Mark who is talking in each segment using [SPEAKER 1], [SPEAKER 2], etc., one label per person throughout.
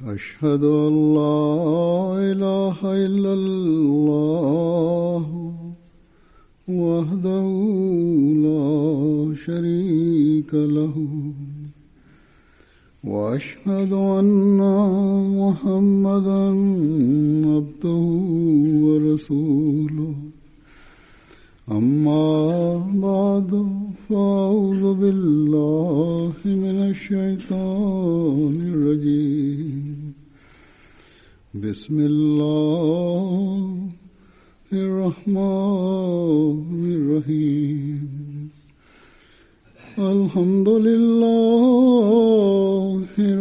[SPEAKER 1] أشهد أن لا إله إلا الله وحده لا شريك له وأشهد أن محمدا عبده ورسوله أما بعد فأعوذ بالله من الشيطان الرجيم بسم الله الرحمن الرحيم الحمد لله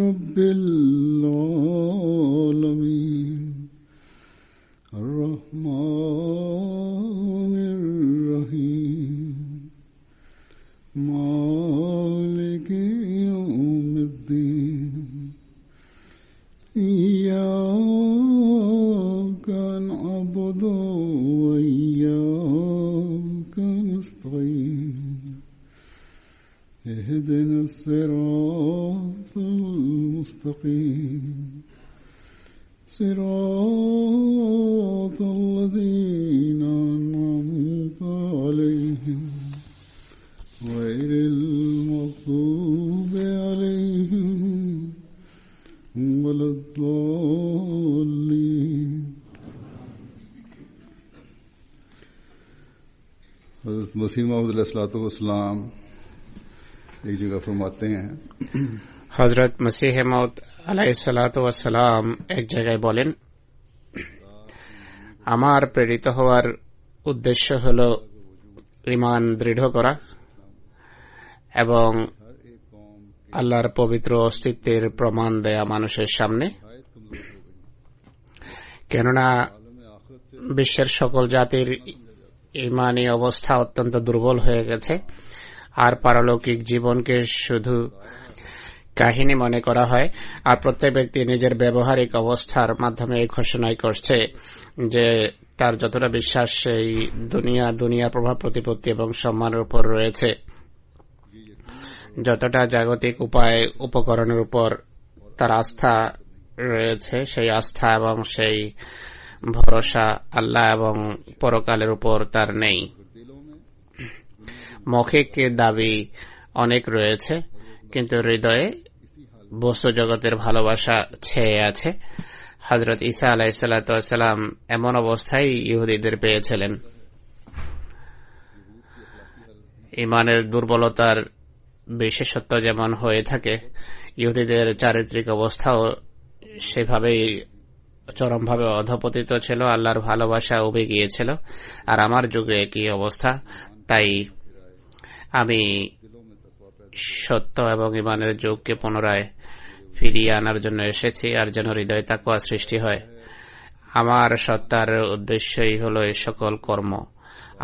[SPEAKER 1] رب العالمين الرحمن الرحيم مالك يوم الدين إياك نعبد وإياك نستعين اهدنا الصراط المستقيم صراط الذين أنعمت عليهم غير المغضوب عليهم ولا الضالين. हज़रत मसीह मौऊद अलैहिस्सलाम एक जगह फरमाते हैं,
[SPEAKER 2] হযরত মসিহ মাউদ আলাইহিসসালাতু ওয়াসসালাম এক জায়গায় বলেন, আমার প্রেরিত হওয়ার উদ্দেশ্য হল ঈমান দৃঢ় করা এবং আল্লাহর পবিত্র অস্তিত্বের প্রমাণ দেয়া মানুষের সামনে, কেননা বিশ্বের সকল জাতির ঈমানি অবস্থা অত্যন্ত দুর্বল হয়ে গেছে আর পারলৌকিক জীবনকে শুধু কাহিনী মনে করা হয়। আর প্রত্যেক ব্যক্তি নিজের ব্যবহারিক অবস্থার মাধ্যমে এই ঘোষণাই করছে যে তার যতটা বিশ্বাস সেই দুনিয়ার প্রভাব প্রতিপত্তি এবং সম্মানের উপর রয়েছে, যতটা জাগতিক উপায় উপকরণের উপর তার আস্থা রয়েছে, সেই আস্থা এবং সেই ভরসা আল্লাহ এবং পরকালের উপর তার নেই। মৌখিক দাবি অনেক রয়েছে, কিন্তু হৃদয়ে বস্তু জগতের ভালোবাসা ছেয়ে আছে। হযরত ঈসা আলাইহিসসালাতু ওয়াসসালাম এমন অবস্থায় ইহুদিদের পেয়েছিলেন। ঈমানের দুর্বলতার বিশেষত্ব যেমন হয়ে থাকে, ইহুদিদের চারিত্রিক অবস্থাও সেভাবেই চরমভাবে অধঃপতিত ছিল, আল্লাহর ভালোবাসা উবে গিয়েছিল। আর আমার যুগে একই অবস্থা। তাই আমি সত্য এবং ঈমানের যুগকে পুনরায় ফিরিয়ে আনার জন্য এসেছি, আর যেন হৃদয়ে তাকওয়া সৃষ্টি হয়। আমার সত্তার উদ্দেশ্যই হল এই সকল কর্ম।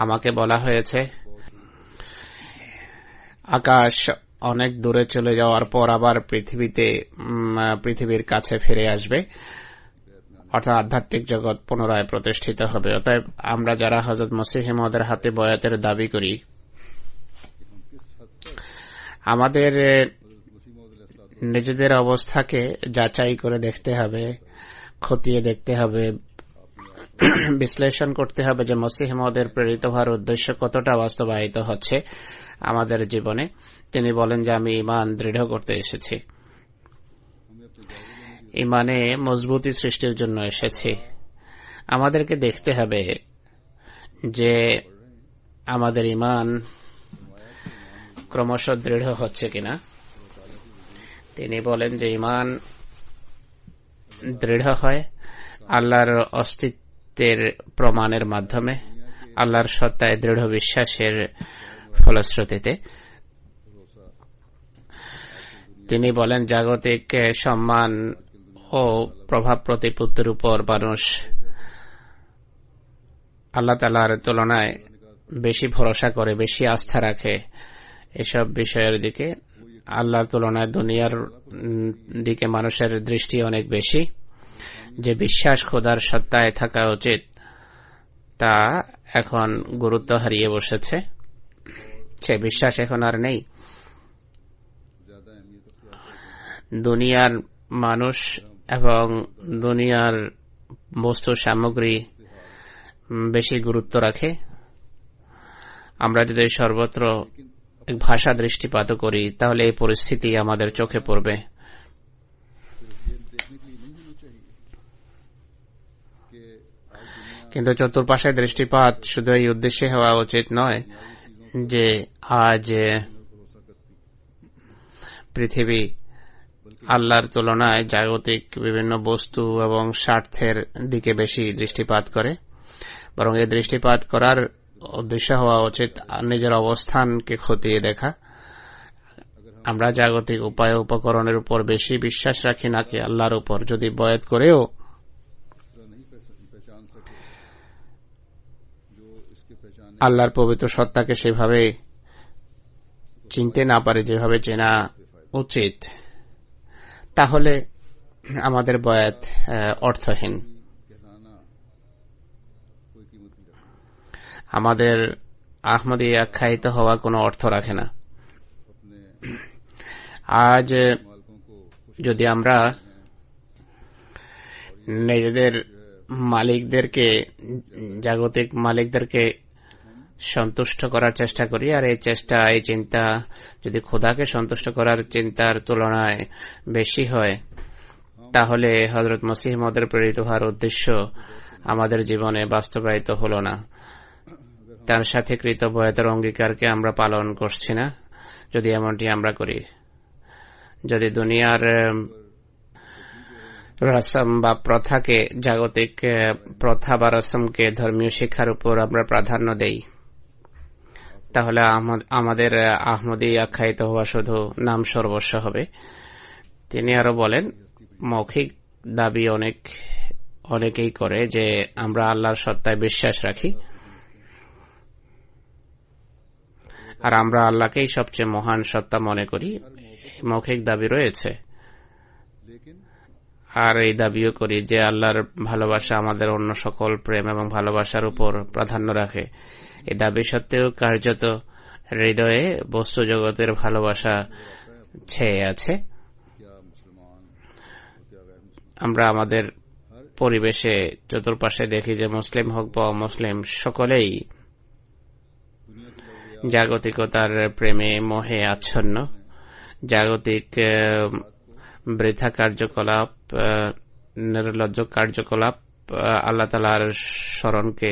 [SPEAKER 2] আমাকে বলা হয়েছে আকাশ অনেক দূরে চলে যাওয়ার পর আবার পৃথিবীর কাছে ফিরে আসবে, অর্থাৎ আধ্যাত্মিক জগৎ পুনরায় প্রতিষ্ঠিত হবে। অতএব আমরা যারা হযরত মসিহ মাউদের হাতে বয়াতের দাবি করি, আমাদের নিজেদের অবস্থাকে যাচাই করে দেখতে হবে, খতিয়ে দেখতে হবে, বিশ্লেষণ করতে হবে যে মসিহ মাউদের প্রেরিত হওয়ার উদ্দেশ্য কতটা বাস্তবায়িত হচ্ছে আমাদের জীবনে। তিনি বলেন যে আমি ঈমান দৃঢ় করতে এসেছি, ঈমানে মজবুতি সৃষ্টির জন্য এসেছি। আমাদেরকে দেখতে হবে যে আমাদের ঈমান ক্রমশ দৃঢ় হচ্ছে কিনা। তিনি বলেন যে ঈমান দৃঢ় হয় আল্লাহর অস্তিত্বের প্রমাণের মাধ্যমে, আল্লাহর সত্তায় দৃঢ় বিশ্বাসের ফলশ্রুতিতে। তিনি বলেন জাগতিক সম্মান ও প্রভাব প্রতিপত্তির উপর মানুষ আল্লাহ তাআলার তুলনায় বেশি ভরসা করে, বেশি আস্থা রাখে। এসব বিষয়ের দিকে আল্লাহর তুলনায় দুনিয়ার দিকে মানুষের দৃষ্টি অনেক বেশি। যে বিশ্বাস খোদার সত্তায় থাকা উচিত তা এখন গুরুত্ব হারিয়ে বসেছে, সে বিশ্বাস এখন আর নেই। দুনিয়ার মানুষ এবং দুনিয়ার বস্তু সামগ্রী বেশি গুরুত্ব রাখে। আমরা যদি সর্বত্র এক ভাষা দৃষ্টিপাত করি তাহলে এই পরিস্থিতি আমাদের চোখে পড়বে। কিন্তু চতুর্পাশে দৃষ্টিপাত শুধু এই উদ্দেশ্যে হওয়া উচিত নয় যে আজ পৃথিবী আল্লাহর তুলনায় জাগতিক বিভিন্ন বস্তু এবং স্বার্থের দিকে বেশি দৃষ্টিপাত করে, বরং এই দৃষ্টিপাত করার উদ্দেশ্য হওয়া উচিত নিজের অবস্থানকে খতিয়ে দেখা। আমরা জাগতিক উপায় উপকরণের উপর বেশি বিশ্বাস রাখি নাকি আল্লাহর উপর? যদি বয়াত করেও আল্লাহর পবিত্র সত্তাকে সেভাবে চিনতে না পারে যেভাবে চেনা উচিত, তাহলে আমাদের বয়াত অর্থহীন। আমাদের আহমদী আখ্যায়িত হওয়া কোনো অর্থ রাখে না। আজ যদি আমরা নিজেদের মালিকদেরকে, জাগতিক মালিকদেরকে সন্তুষ্ট করার চেষ্টা করি, আর এই চেষ্টা, এই চিন্তা যদি খোদাকে সন্তুষ্ট করার চিন্তার তুলনায় বেশি হয়, তাহলে হযরত মসিহ মওউদের প্রেরিত হওয়ার উদ্দেশ্য আমাদের জীবনে বাস্তবায়িত হল না। তার সাথে কৃত বয়াতের অঙ্গীকারকে আমরা পালন করছি না। যদি এমনটি আমরা করি, যদি দুনিয়ার রসম বা প্রথাকে, জাগতিক প্রথা বা রসমকে ধর্মীয় শিক্ষার উপর আমরা প্রাধান্য দেই, তাহলে আমাদের আহমদী আখ্যায়িত হওয়া শুধু নাম সর্বস্ব হবে। তিনি আরো বলেন, মৌখিক দাবি অনেকেই করে যে আমরা আল্লাহর সত্তায় বিশ্বাস রাখি আর আমরা আল্লাহকেই সবচেয়ে মহান সত্তা মনে করি। মৌখিক দাবি রয়েছে, আর এই দাবিও করি যে আল্লাহর ভালোবাসা আমাদের অন্য সকল প্রেম এবং ভালোবাসার উপর প্রাধান্য রাখে। এই দাবি সত্ত্বেও কার্যত হৃদয়ে বস্তু জগতের ভালোবাসা ছেয়ে আছে। আমরা আমাদের পরিবেশে চতুর্পাশে দেখি যে মুসলিম হোক বা অমুসলিম, সকলেই জাগতিকতার প্রেমে মোহে আচ্ছন্ন। জাগতিক বৃথা কার্যকলাপ, নির্লজ্জ কার্যকলাপ আল্লাহ তাআলার স্মরণকে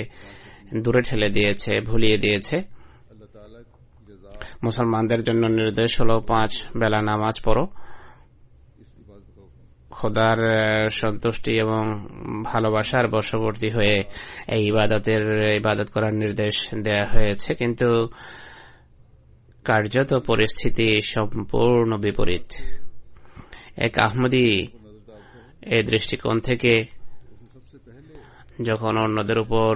[SPEAKER 2] দূরে ঠেলে দিয়েছে, ভুলিয়ে দিয়েছে। মুসলমানদের জন্য নির্দেশ হল 5 বেলা নামাজ পড়ো। খোদার সন্তুষ্টি এবং ভালোবাসার বশবর্তী হয়ে এই ইবাদত করার নির্দেশ দেয়া হয়েছে, কিন্তু কার্যত পরিস্থিতি সম্পূর্ণ বিপরীত। এক আহমদী এই দৃষ্টিকোণ থেকে যখন অন্যদের উপর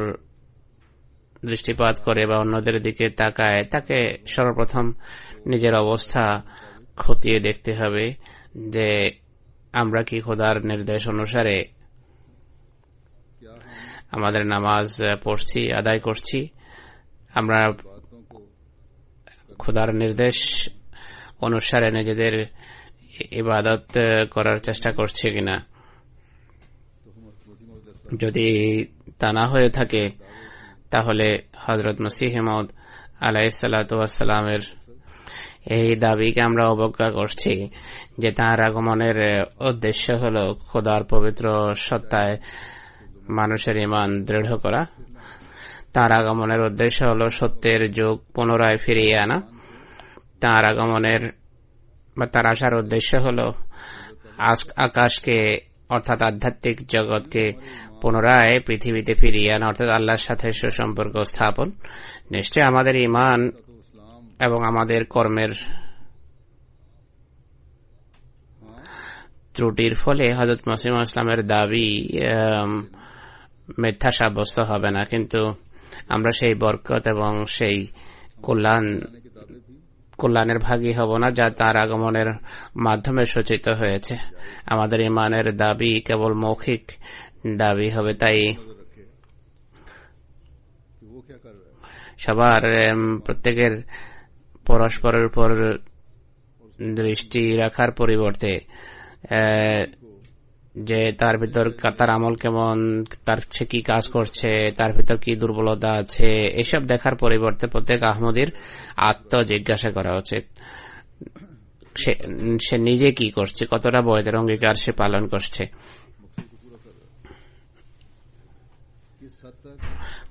[SPEAKER 2] দৃষ্টিপাত করে বা অন্যদের দিকে তাকায়, তাকে সর্বপ্রথম নিজের অবস্থা খতিয়ে দেখতে হবে যে আমরা কি খোদার নির্দেশ অনুসারে আমাদের নামাজ পড়ছি, আদায় করছি, আমরা খোদার নির্দেশ অনুসারে নিজেদের ইবাদত করার চেষ্টা করছি কিনা। যদি তা না হয়ে থাকে, তাহলে হযরত মসিহ মাউদ আলাইহিস সালাতু ওয়াস সালামের এই দাবিকে আমরা অবজ্ঞা করছি যে তাঁর আগমনের উদ্দেশ্য হল খোদার পবিত্র সত্তায় মানুষের ঈমান দৃঢ় করা। তাঁর আগমনের উদ্দেশ্য হল সত্যের যুগ পুনরায় ফিরিয়ে আনা। তাঁর আগমনের বা তার আসার উদ্দেশ্য হল আকাশকে, অর্থাৎ আধ্যাত্মিক জগৎকে পুনরায় পৃথিবীতে ফিরিয়ে আনা, অর্থাৎ আল্লাহর সাথে সুসম্পর্ক স্থাপন। নিশ্চয় আমাদের ঈমান এবং আমাদের কর্মের ত্রুটির ফলে হযরত মসিহ ইসলামের দাবি মিথ্যা সাব্যস্ত হবে না, কিন্তু আমরা সেই বরকত এবং সেই কল্যাণের ভাগী হব না যা তার আগমনের মাধ্যমে সূচিত হয়েছে। আমাদের ঈমানের দাবি কেবল মৌখিক দাবি হবে। তাই সবার প্রত্যেকের পরস্পরের উপর দৃষ্টি রাখার পরিবর্তে যে তার ভিতর তার আমল কেমন, তার সে কি কাজ করছে, তার ভিতর কি দুর্বলতা আছে, এসব দেখার পরিবর্তে প্রত্যেক আহমদীর আত্মজিজ্ঞাসা করা উচিত সে নিজে কি করছে, কতটা বয়দের অঙ্গীকার সে পালন করছে,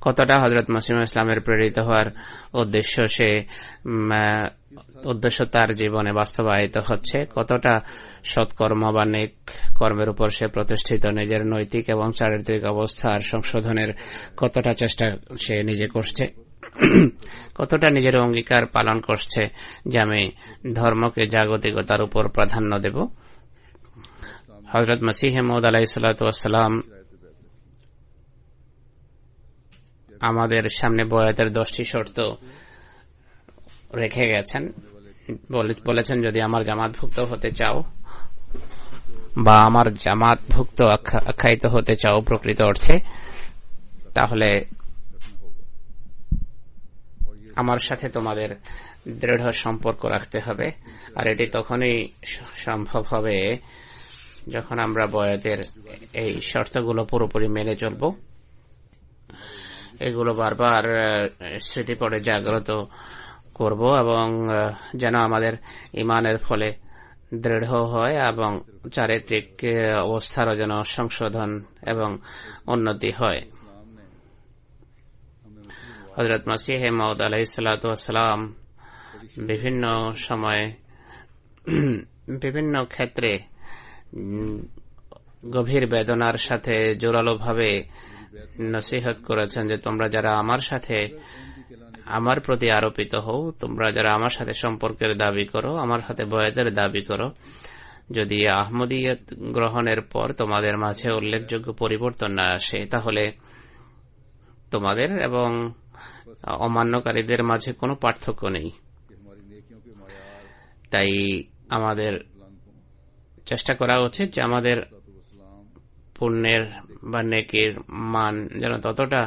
[SPEAKER 2] কতটা হযরত মসিহ ইসলামের প্রেরিত হওয়ার উদ্দেশ্য তার জীবনে বাস্তবায়িত হচ্ছে, কতটা সৎকর্ম বা নেক কর্মের উপর সে প্রতিষ্ঠিত, নিজের নৈতিক এবং চারিত্রিক অবস্থার সংশোধনের কতটা চেষ্টা সে নিজে করছে, কতটা নিজের অঙ্গীকার পালন করছে যে আমি ধর্মকে জাগতিকতার উপর প্রাধান্য দেব। হযরত মসিহ মাউদ আলাইহিস সালাতু ওয়াস সালাম আমাদের সামনে বয়াতের 10টি শর্ত রেখে গেছেন, বলেছেন যদি আমার জামাতভুক্ত হতে চাও বা আমার জামাতভুক্ত আখ্যায়িত হতে চাও প্রকৃত অর্থে, তাহলে আমার সাথে তোমাদের দৃঢ় সম্পর্ক রাখতে হবে। আর এটি তখনই সম্ভব হবে যখন আমরা বয়াতের এই শর্তগুলো পুরোপুরি মেনে চলব। এগুলো বারবার স্মৃতি পড়ে জাগ্রত করব এবং যেন আমাদের ইমানের ফলে দৃঢ় হয় এবং চারিত্রিক অবস্থারও যেন সংশোধন এবং উন্নতি হয়। হযরত মসিহ মাউদ আলাইহিস সালাতু ওয়াস সালাম বিভিন্ন সময়ে বিভিন্ন ক্ষেত্রে গভীর বেদনার সাথে জোরালোভাবে নসিহত করেছেন যে তোমরা যারা আমার সাথে আমার প্রতি আরোপিত হও, তোমরা যারা আমার সাথে সম্পর্কের দাবি করো, আমার সাথে বয়াতের দাবি করো, যদি আহমদিয়ত গ্রহণের পর তোমাদের মাঝে উল্লেখযোগ্য পরিবর্তন না আসে, তাহলে তোমাদের এবং অমান্যকারীদের মাঝে কোনো পার্থক্য নেই। তাই আমাদের চেষ্টা করা উচিত যে আমাদের পুণ্যের বা নেকির মান যেন ততটা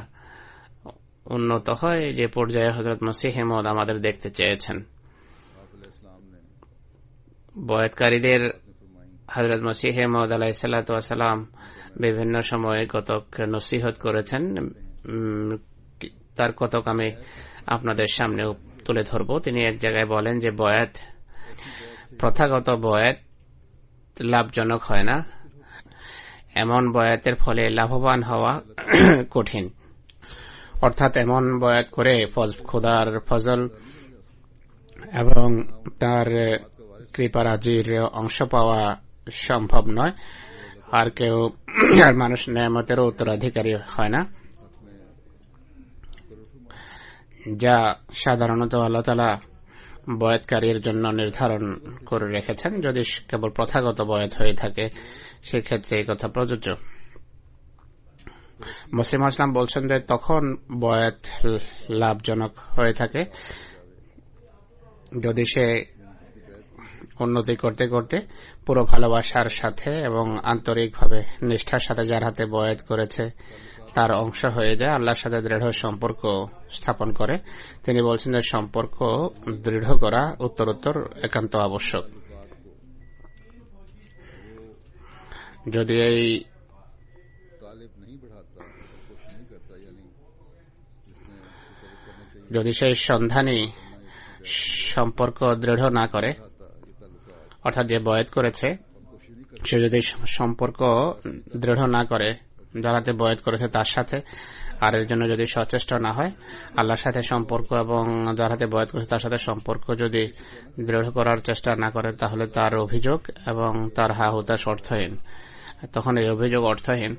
[SPEAKER 2] উন্নত হয় যে পর্যায়ে হযরত মসিহ মাউদ আমাদের দেখতে চেয়েছেন। বয়াতকারীদের হযরত মসিহ মাউদ আলাইহিস সালাতু ওয়াস সালাম বিভিন্ন সময়ে কতক নসিহত করেছেন, তার কতক আমি আপনাদের সামনে তুলে ধরব। তিনি এক জায়গায় বলেন যে প্রথাগত বয়াত লাভজনক হয় না, এমন বয়াতের ফলে লাভবান হওয়া কঠিন। অর্থাৎ এমন বয়াত করে খোদার ফজল এবং তার কৃপারাজির অংশ পাওয়া সম্ভব নয়, আর কেউ আর মানুষ নেয়ামতেরও উত্তরাধিকারী হয় না, যা সাধারণত আল্লাহ তাআলা বয়াতকারীর জন্য নির্ধারণ করে রেখেছেন। যদি কেবল প্রথাগত বয়াত হয়ে থাকে সেক্ষেত্রে এই কথা প্রযোজ্য। মসিহ ইসলাম বলছেন যে তখন বয়াত লাভজনক হয়ে থাকে যদি সে উন্নতি করতে করতে পুরো ভালোবাসার সাথে এবং আন্তরিকভাবে নিষ্ঠার সাথে যার হাতে বয়াত করেছে তার অংশ হয়ে যায়, আল্লাহর সাথে দৃঢ় সম্পর্ক স্থাপন করে। তিনি বলছেন যে সম্পর্ক দৃঢ় করা উত্তরোত্তর একান্ত আবশ্যক। যদি সেই সন্ধানী সম্পর্ক দৃঢ় না করে, অর্থাৎ যে বয়াত করেছে সে যদি সম্পর্ক দৃঢ় না করে যারাতে বয়াত করেছে তার সাথে, আর এর জন্য যদি সচেষ্ট না হয়, আল্লাহর সাথে সম্পর্ক এবং যার হাতে বয়াত করেছে তার সাথে সম্পর্ক যদি দৃঢ় করার চেষ্টা না করে, তাহলে তার অভিযোগ এবং তার হা-হুতাশ অর্থহীন। তখন এই অভিযোগ অর্থহীন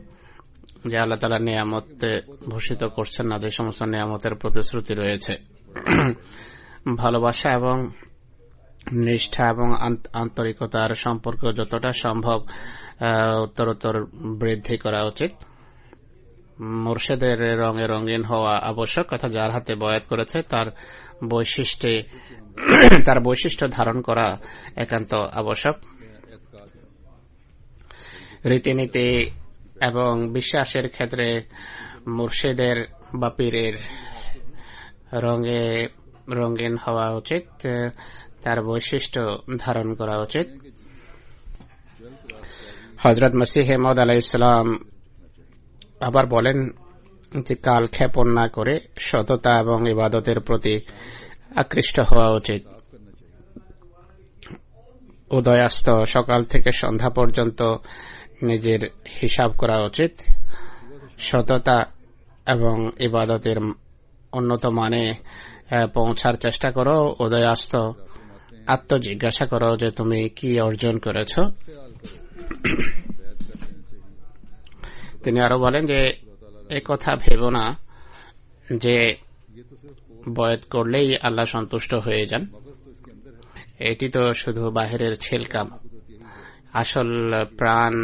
[SPEAKER 2] যে আল্লাহ তাআলা নিয়ামতে ভূষিত করছেন না, যে সমস্ত নিয়ামতের প্রতিশ্রুতি রয়েছে। ভালোবাসা এবং নিষ্ঠা এবং আন্তরিকতার সম্পর্ক যতটা সম্ভব উত্তরোত্তর বৃদ্ধি করা উচিত। মুর্শিদের রঙে রঙিন হওয়া আবশ্যক, অর্থাৎ যার হাতে বয়াত করেছে তার বৈশিষ্ট্য ধারণ করা একান্ত আবশ্যক। রীতিনীতি এবং বিশ্বাসের ক্ষেত্রে মুর্শিদের বা পীরের রঙে রঙিন হওয়া উচিত, তার বৈশিষ্ট্য ধারণ করা উচিত। হযরত মসিহ মউদ আলাইহিস সালাম আবার বলেন যে কাল ক্ষেপণ না করে সততা এবং ইবাদতের প্রতি আকৃষ্ট হওয়া উচিত। উদয়াস্ত সকাল থেকে সন্ধ্যা পর্যন্ত নিজের হিসাব করা উচিত। সততা এবং ইবাদতের উন্নত মানে পৌঁছার চেষ্টা করো। উদয়াস্ত আত্মজিজ্ঞাসা করো যে তুমি কি অর্জন করেছ। তিনি আরো বলেন যে এই কথা ভেবো না যে বয়াত করলেই আল্লাহ সন্তুষ্ট হয়ে যান। এটি তো শুধু বাহিরের ছেলকাম। আসল প্রাণ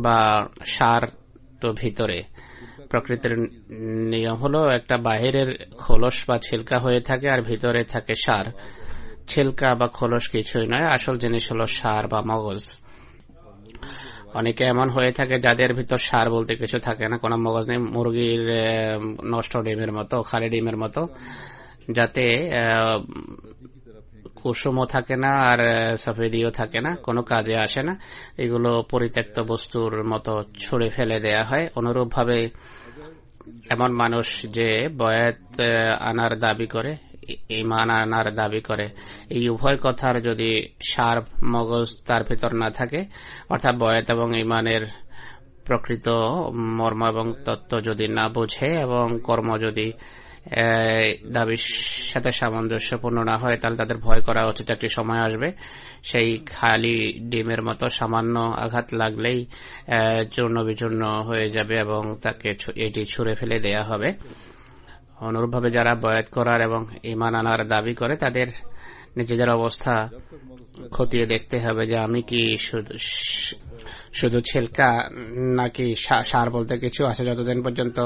[SPEAKER 2] বা সার তো ভিতরে। প্রকৃতির নিয়ম হলো একটা বাহিরের খোলস বা ছিলকা হয়ে থাকে আর ভিতরে থাকে সার। ছিলকা বা খোলস কিছুই নয়, আসল জিনিস হলো সার বা মগজ। অনেকে এমন হয়ে থাকে যাদের ভিতর সার বলতে কিছু থাকে না, কোনো মগজ নেই, মুরগির নষ্ট ডিমের মতো, খালি ডিমের মতো, যাতে কুসুমও থাকে না আর সফেদিও থাকে না, কোনো কাজে আসে না। এগুলো পরিত্যক্ত বস্তুর মতো ছুঁড়ে ফেলে দেয়া হয়। অনুরূপ ভাবে এমন মানুষ যে বয়াত আনার দাবি করে, ঈমান আনার দাবি করে, এই উভয় কথার যদি সার মগজ তার ভিতর না থাকে, অর্থাৎ বয়াত এবং ঈমানের প্রকৃত মর্ম এবং তত্ত্ব যদি না বোঝে এবং কর্ম যদি দাবির সাথে সামঞ্জস্যপূর্ণ না হয়, তাহলে তাদের ভয় করা উচিত একটি সময় আসবে সেই খালি ডিমের মতো সামান্য আঘাত লাগলেই চূর্ণ বিচূর্ণ হয়ে যাবে এবং তাকে এটি ছুঁড়ে ফেলে দেয়া হবে। অনুরূপভাবে যারা বয়াত করার এবং ঈমান আনার দাবি করে তাদের নিজেদের অবস্থা খতিয়ে দেখতে হবে যে আমি কি শুধু ছেলকা নাকি সার বলতে কিছু আছে। যতদিন পর্যন্ত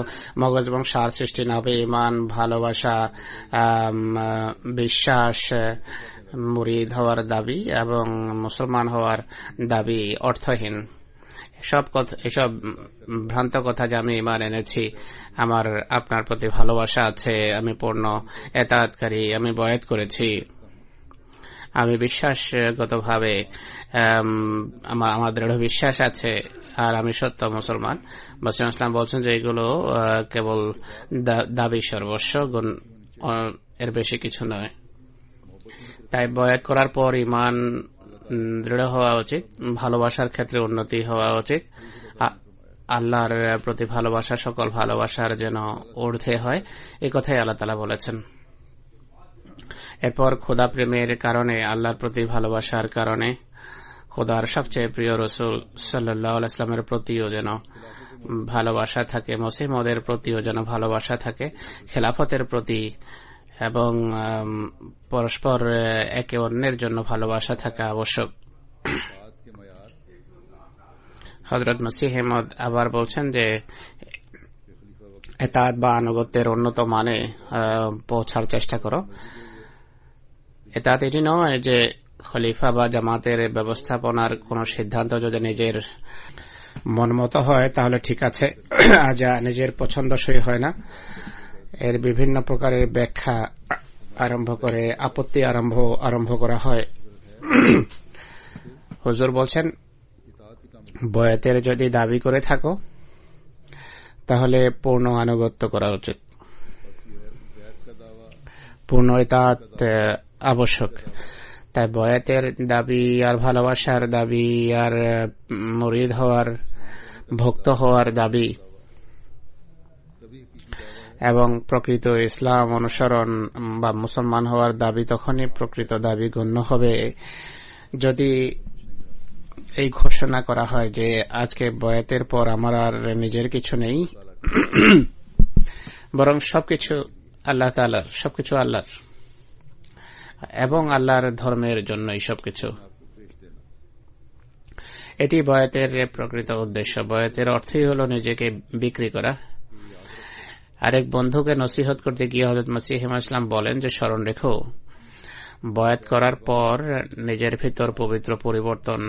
[SPEAKER 2] মগজ এবং সার সৃষ্টি না হবে, ঈমান, ভালোবাসা, বিশ্বাস, মুরিদ হওয়ার দাবি এবং মুসলমান হওয়ার দাবি অর্থহীন। এসব ভ্রান্ত কথা যে আমি ঈমান এনেছি, আমার আপনার প্রতি ভালোবাসা আছে, আমি পূর্ণ এতাআতকারী, আমি বয়াত করেছি, আমি বিশ্বাসগতভাবে আমার দৃঢ় বিশ্বাস আছে আর আমি সত্য মুসলমান। বাসিম ইসলাম বলছেন যে এগুলো কেবল দাবি সর্বস্ব, এর বেশি কিছু নয়। তাই বয়াত করার পর ঈমান দৃঢ় হওয়া উচিত, ভালোবাসার ক্ষেত্রে উন্নতি হওয়া উচিত। আল্লাহর প্রতি ভালোবাসা সকল ভালোবাসার যেন ঊর্ধ্বে হয়, এই কথাই আল্লাহ তাআলা বলেছেন। এরপর খোদা প্রেমের কারণে, আল্লাহর প্রতি ভালোবাসার কারণে খোদার সবচেয়ে প্রিয় রাসূল সাল্লাল্লাহু আলাইহি ওয়াসাল্লামের প্রতিও যেন ভালোবাসা থাকে, মসিহ মওদের প্রতিও যেন ভালোবাসা থাকে, খেলাফতের প্রতি এবং পরস্পর একে অন্যের জন্য ভালোবাসা থাকা আবশ্যক। হযরত মসিহ মওদ আবার বলছেন যে এতাআত বা আনুগত্যের উন্নত মানে পৌঁছার চেষ্টা করো। এতাআত এটি নয় যে খলিফা বা জামাতের ব্যবস্থাপনার কোন সিদ্ধান্ত যদি নিজের মন মতো হয় তাহলে ঠিক আছে, যা নিজের পছন্দসই হয় না এর বিভিন্ন প্রকারের ব্যাখ্যা আরম্ভ করে আপত্তি আরম্ভ করা হয়। হুজুর বলছেন, বয়াতের যদি দাবি করে থাকো তাহলে পূর্ণ আনুগত্য করা উচিত, পূর্ণ ইতাআত আবশ্যক। তাই বয়াতের দাবি আর ভালোবাসার দাবি আর মুরিদ হওয়ার, ভক্ত হওয়ার দাবি এবং প্রকৃত ইসলাম অনুসরণ বা মুসলমান হওয়ার দাবি তখনই প্রকৃত দাবি গণ্য হবে যদি এই ঘোষণা করা হয় যে আজকে বয়াতের পর আমার আর নিজের কিছু নেই, বরং সবকিছু আল্লাহ তাআলার, সবকিছু আল্লাহর এবং আল্লাহর ধর্মের জন্যই সবকিছু। এটি বয়াতের প্রকৃত উদ্দেশ্য। বয়াতের অর্থই হল নিজেকে বিক্রি করা। আরেক বন্ধুকে নসিহত করতে গিয়ে হযরত মসিহ ইসলাম বলেন যে স্মরণ রেখো, বয়াত করার পর নিজের ভিতর পবিত্র পরিবর্তন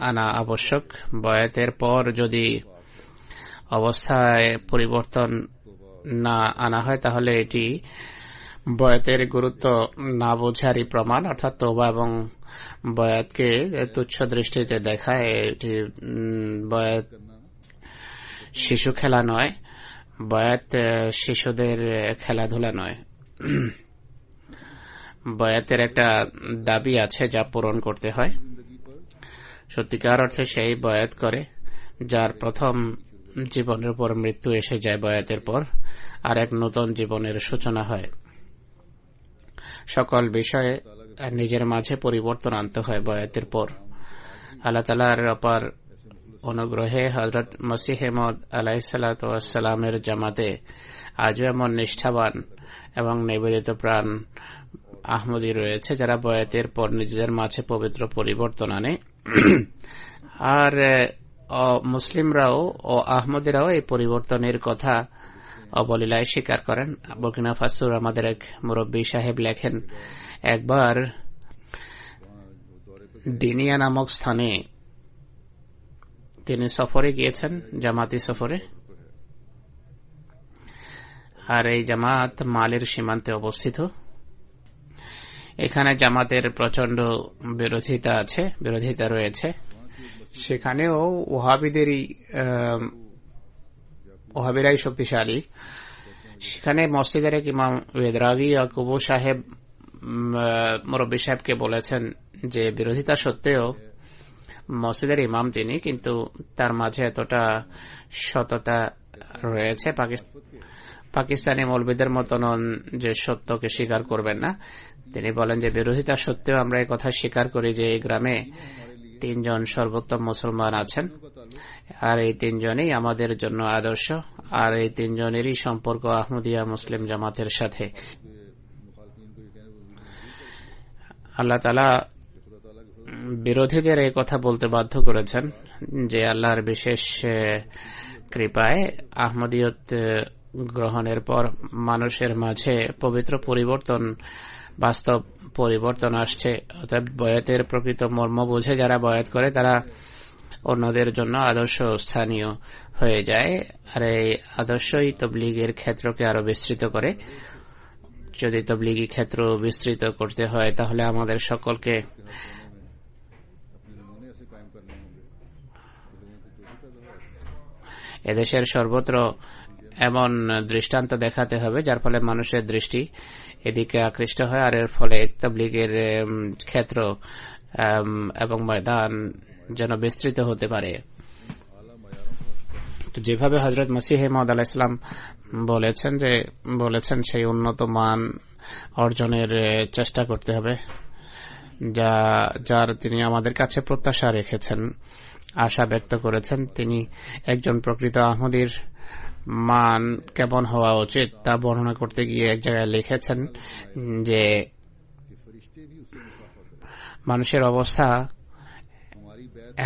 [SPEAKER 2] আনা আবশ্যক। বয়াতের পর যদি অবস্থায় পরিবর্তন না আনা হয় তাহলে এটি বয়াতের গুরুত্ব না বোঝারই প্রমাণ, অর্থাৎ তওবা এবং বয়াতকে তুচ্ছ দৃষ্টিতে দেখা। এটি বয়াত শিশু খেলা নয়, বয়াত শিশুদের খেলাধুলা নয়। বয়াতের একটা দাবি আছে যা পূরণ করতে হয়। সত্যিকার অর্থে সেই বয়াত করে যার প্রথম জীবনের পর মৃত্যু এসে যায়, বয়াতের পর আর এক নতুন জীবনের সূচনা হয়। সকল বিষয়ে নিজের মাঝে পরিবর্তন আনতে হয় বয়াতের পর। আল্লাহ তাআলার অপার অনুগ্রহে হযরত মসিহ মউদ আলাইহিসসালাতু ওয়াসসালামের জামাতে আজও এমন নিষ্ঠাবান এবং নিবেদিত প্রাণ আহমদী রয়েছে যারা বয়াতের পর নিজেদের মাঝে পবিত্র পরিবর্তন আনে। আর মুসলিমরাও ও আহমদীরাও এই পরিবর্তনের কথা অবলীলায় স্বীকার করেন। বুরকিনা ফাসোর আমাদের এক মুরব্বী সাহেব লেখেন, একবার দিনিয়া নামক স্থানে তিনি সফরে গিয়েছেন, জামাতি সফরে। আর এই জামাত মালের সীমান্তে অবস্থিত। এখানে জামাতের প্রচন্ড বিরোধিতা রয়েছে। সেখানেও ওহাবিরাই শক্তিশালী। সেখানে মসজিদের এক ইমাম ওয়েদরাগি ইয়াকুবু সাহেব মুরব্বী সাহেবকে বলেছেন যে বিরোধিতা সত্ত্বেও মসজিদের ইমাম তিনি, কিন্তু তার মাঝে এতটা সততা রয়েছে, পাকিস্তানি মৌলবীদের মতো নন যে সত্যকে স্বীকার করবেন না। তিনি বলেন যে বিরোধিতা সত্ত্বেও আমরা এই কথা স্বীকার করি যে এই গ্রামে 3 জন সর্বোত্তম মুসলমান আছেন, আর এই 3 জনই আমাদের জন্য আদর্শ, আর এই 3 জনেরই সম্পর্ক আহমদিয়া মুসলিম জামাতের সাথে। আল্লাহ তাআলা বিরোধীদের এই কথা বলতে বাধ্য করেছেন যে আল্লাহর বিশেষ কৃপায় আহমদিয়ত গ্রহণের পর মানুষের মাঝে পবিত্র পরিবর্তন, বাস্তব পরিবর্তন আসছে। অর্থাৎ বয়াতের প্রকৃত মর্ম বুঝে যারা বয়াত করে তারা অন্যদের জন্য আদর্শ স্থানীয় হয়ে যায়, আর এই আদর্শই তবলিগের ক্ষেত্রকে আরো বিস্তৃত করে। যদি তবলিগি ক্ষেত্র বিস্তৃত করতে হয় তাহলে আমাদের সকলকে এদেশের সর্বত্র এমন দৃষ্টান্ত দেখাতে হবে যার ফলে মানুষের দৃষ্টি এদিকে আকৃষ্ট হয়, আর এর ফলে তাবলীগের ক্ষেত্র এবং ময়দান যেন বিস্তৃত হতে পারে। যেভাবে হযরত মসিহ মউদ আলাইহিস সালাম বলেছেন সেই উন্নত মান অর্জনের চেষ্টা করতে হবে যার তিনি আমাদের কাছে প্রত্যাশা রেখেছেন, আশা ব্যক্ত করেছেন। তিনি একজন প্রকৃত আহমদীর মান কেমন হওয়া উচিত তা বর্ণনা করতে গিয়ে এক জায়গায় লিখেছেন যে মানুষের অবস্থা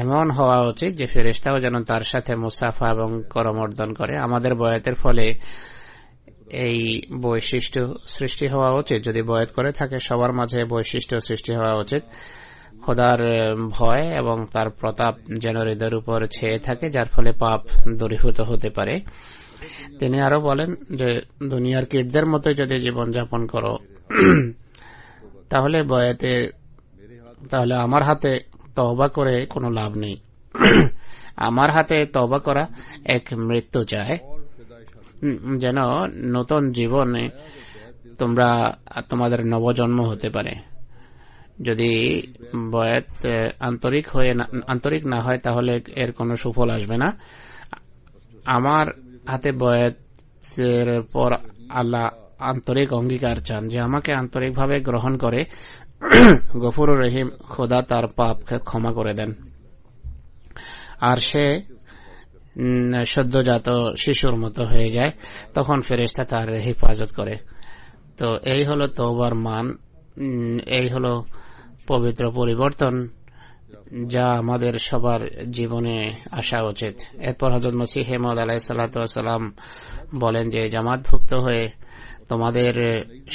[SPEAKER 2] এমন হওয়া উচিত যে ফেরেশতাও যেন তার সাথে মুসাফা এবং করমর্দন করে। আমাদের বয়াতের ফলে এই বৈশিষ্ট্য সৃষ্টি হওয়া উচিত। যদি বয়াত করে থাকে সবার মাঝে বৈশিষ্ট্য সৃষ্টি হওয়া উচিত। খোদার ভয় এবং তার প্রতাপ যেন হৃদয়ের উপর ছেয়ে থাকে, যার ফলে পাপ দূরীভূত হতে পারে। তিনি আরো বলেন যে দুনিয়ার কীটদের মতো যদি জীবনযাপন করো তাহলে আমার হাতে তওবা করে কোনো লাভ নেই। আমার হাতে তওবা করা এক মৃত্যু চায়, যেন নতুন জীবনে তোমাদের নবজন্ম হতে পারে। যদি বয়াত আন্তরিক না হয় তাহলে এর কোনো সুফল আসবে না। আমার হাতে বয়াতের পর আল্লাহ আন্তরিক অঙ্গীকার চান যে আমাকে আন্তরিকভাবে গ্রহণ করে গফুর রহিম খোদা তার পাপকে ক্ষমা করে দেন, আর সে সদ্যজাত শিশুর মতো হয়ে যায়, তখন ফেরেশতা তার হেফাজত করে। তো এই হলো তওবার মান, এই হলো পবিত্র পরিবর্তন যা আমাদের সবার জীবনে আসা উচিত। এরপর হযরত মসিহ মউদ আলাইহিস সালাতু ওয়াস সালাম বলেন যে জামাতভুক্ত হয়ে তোমাদের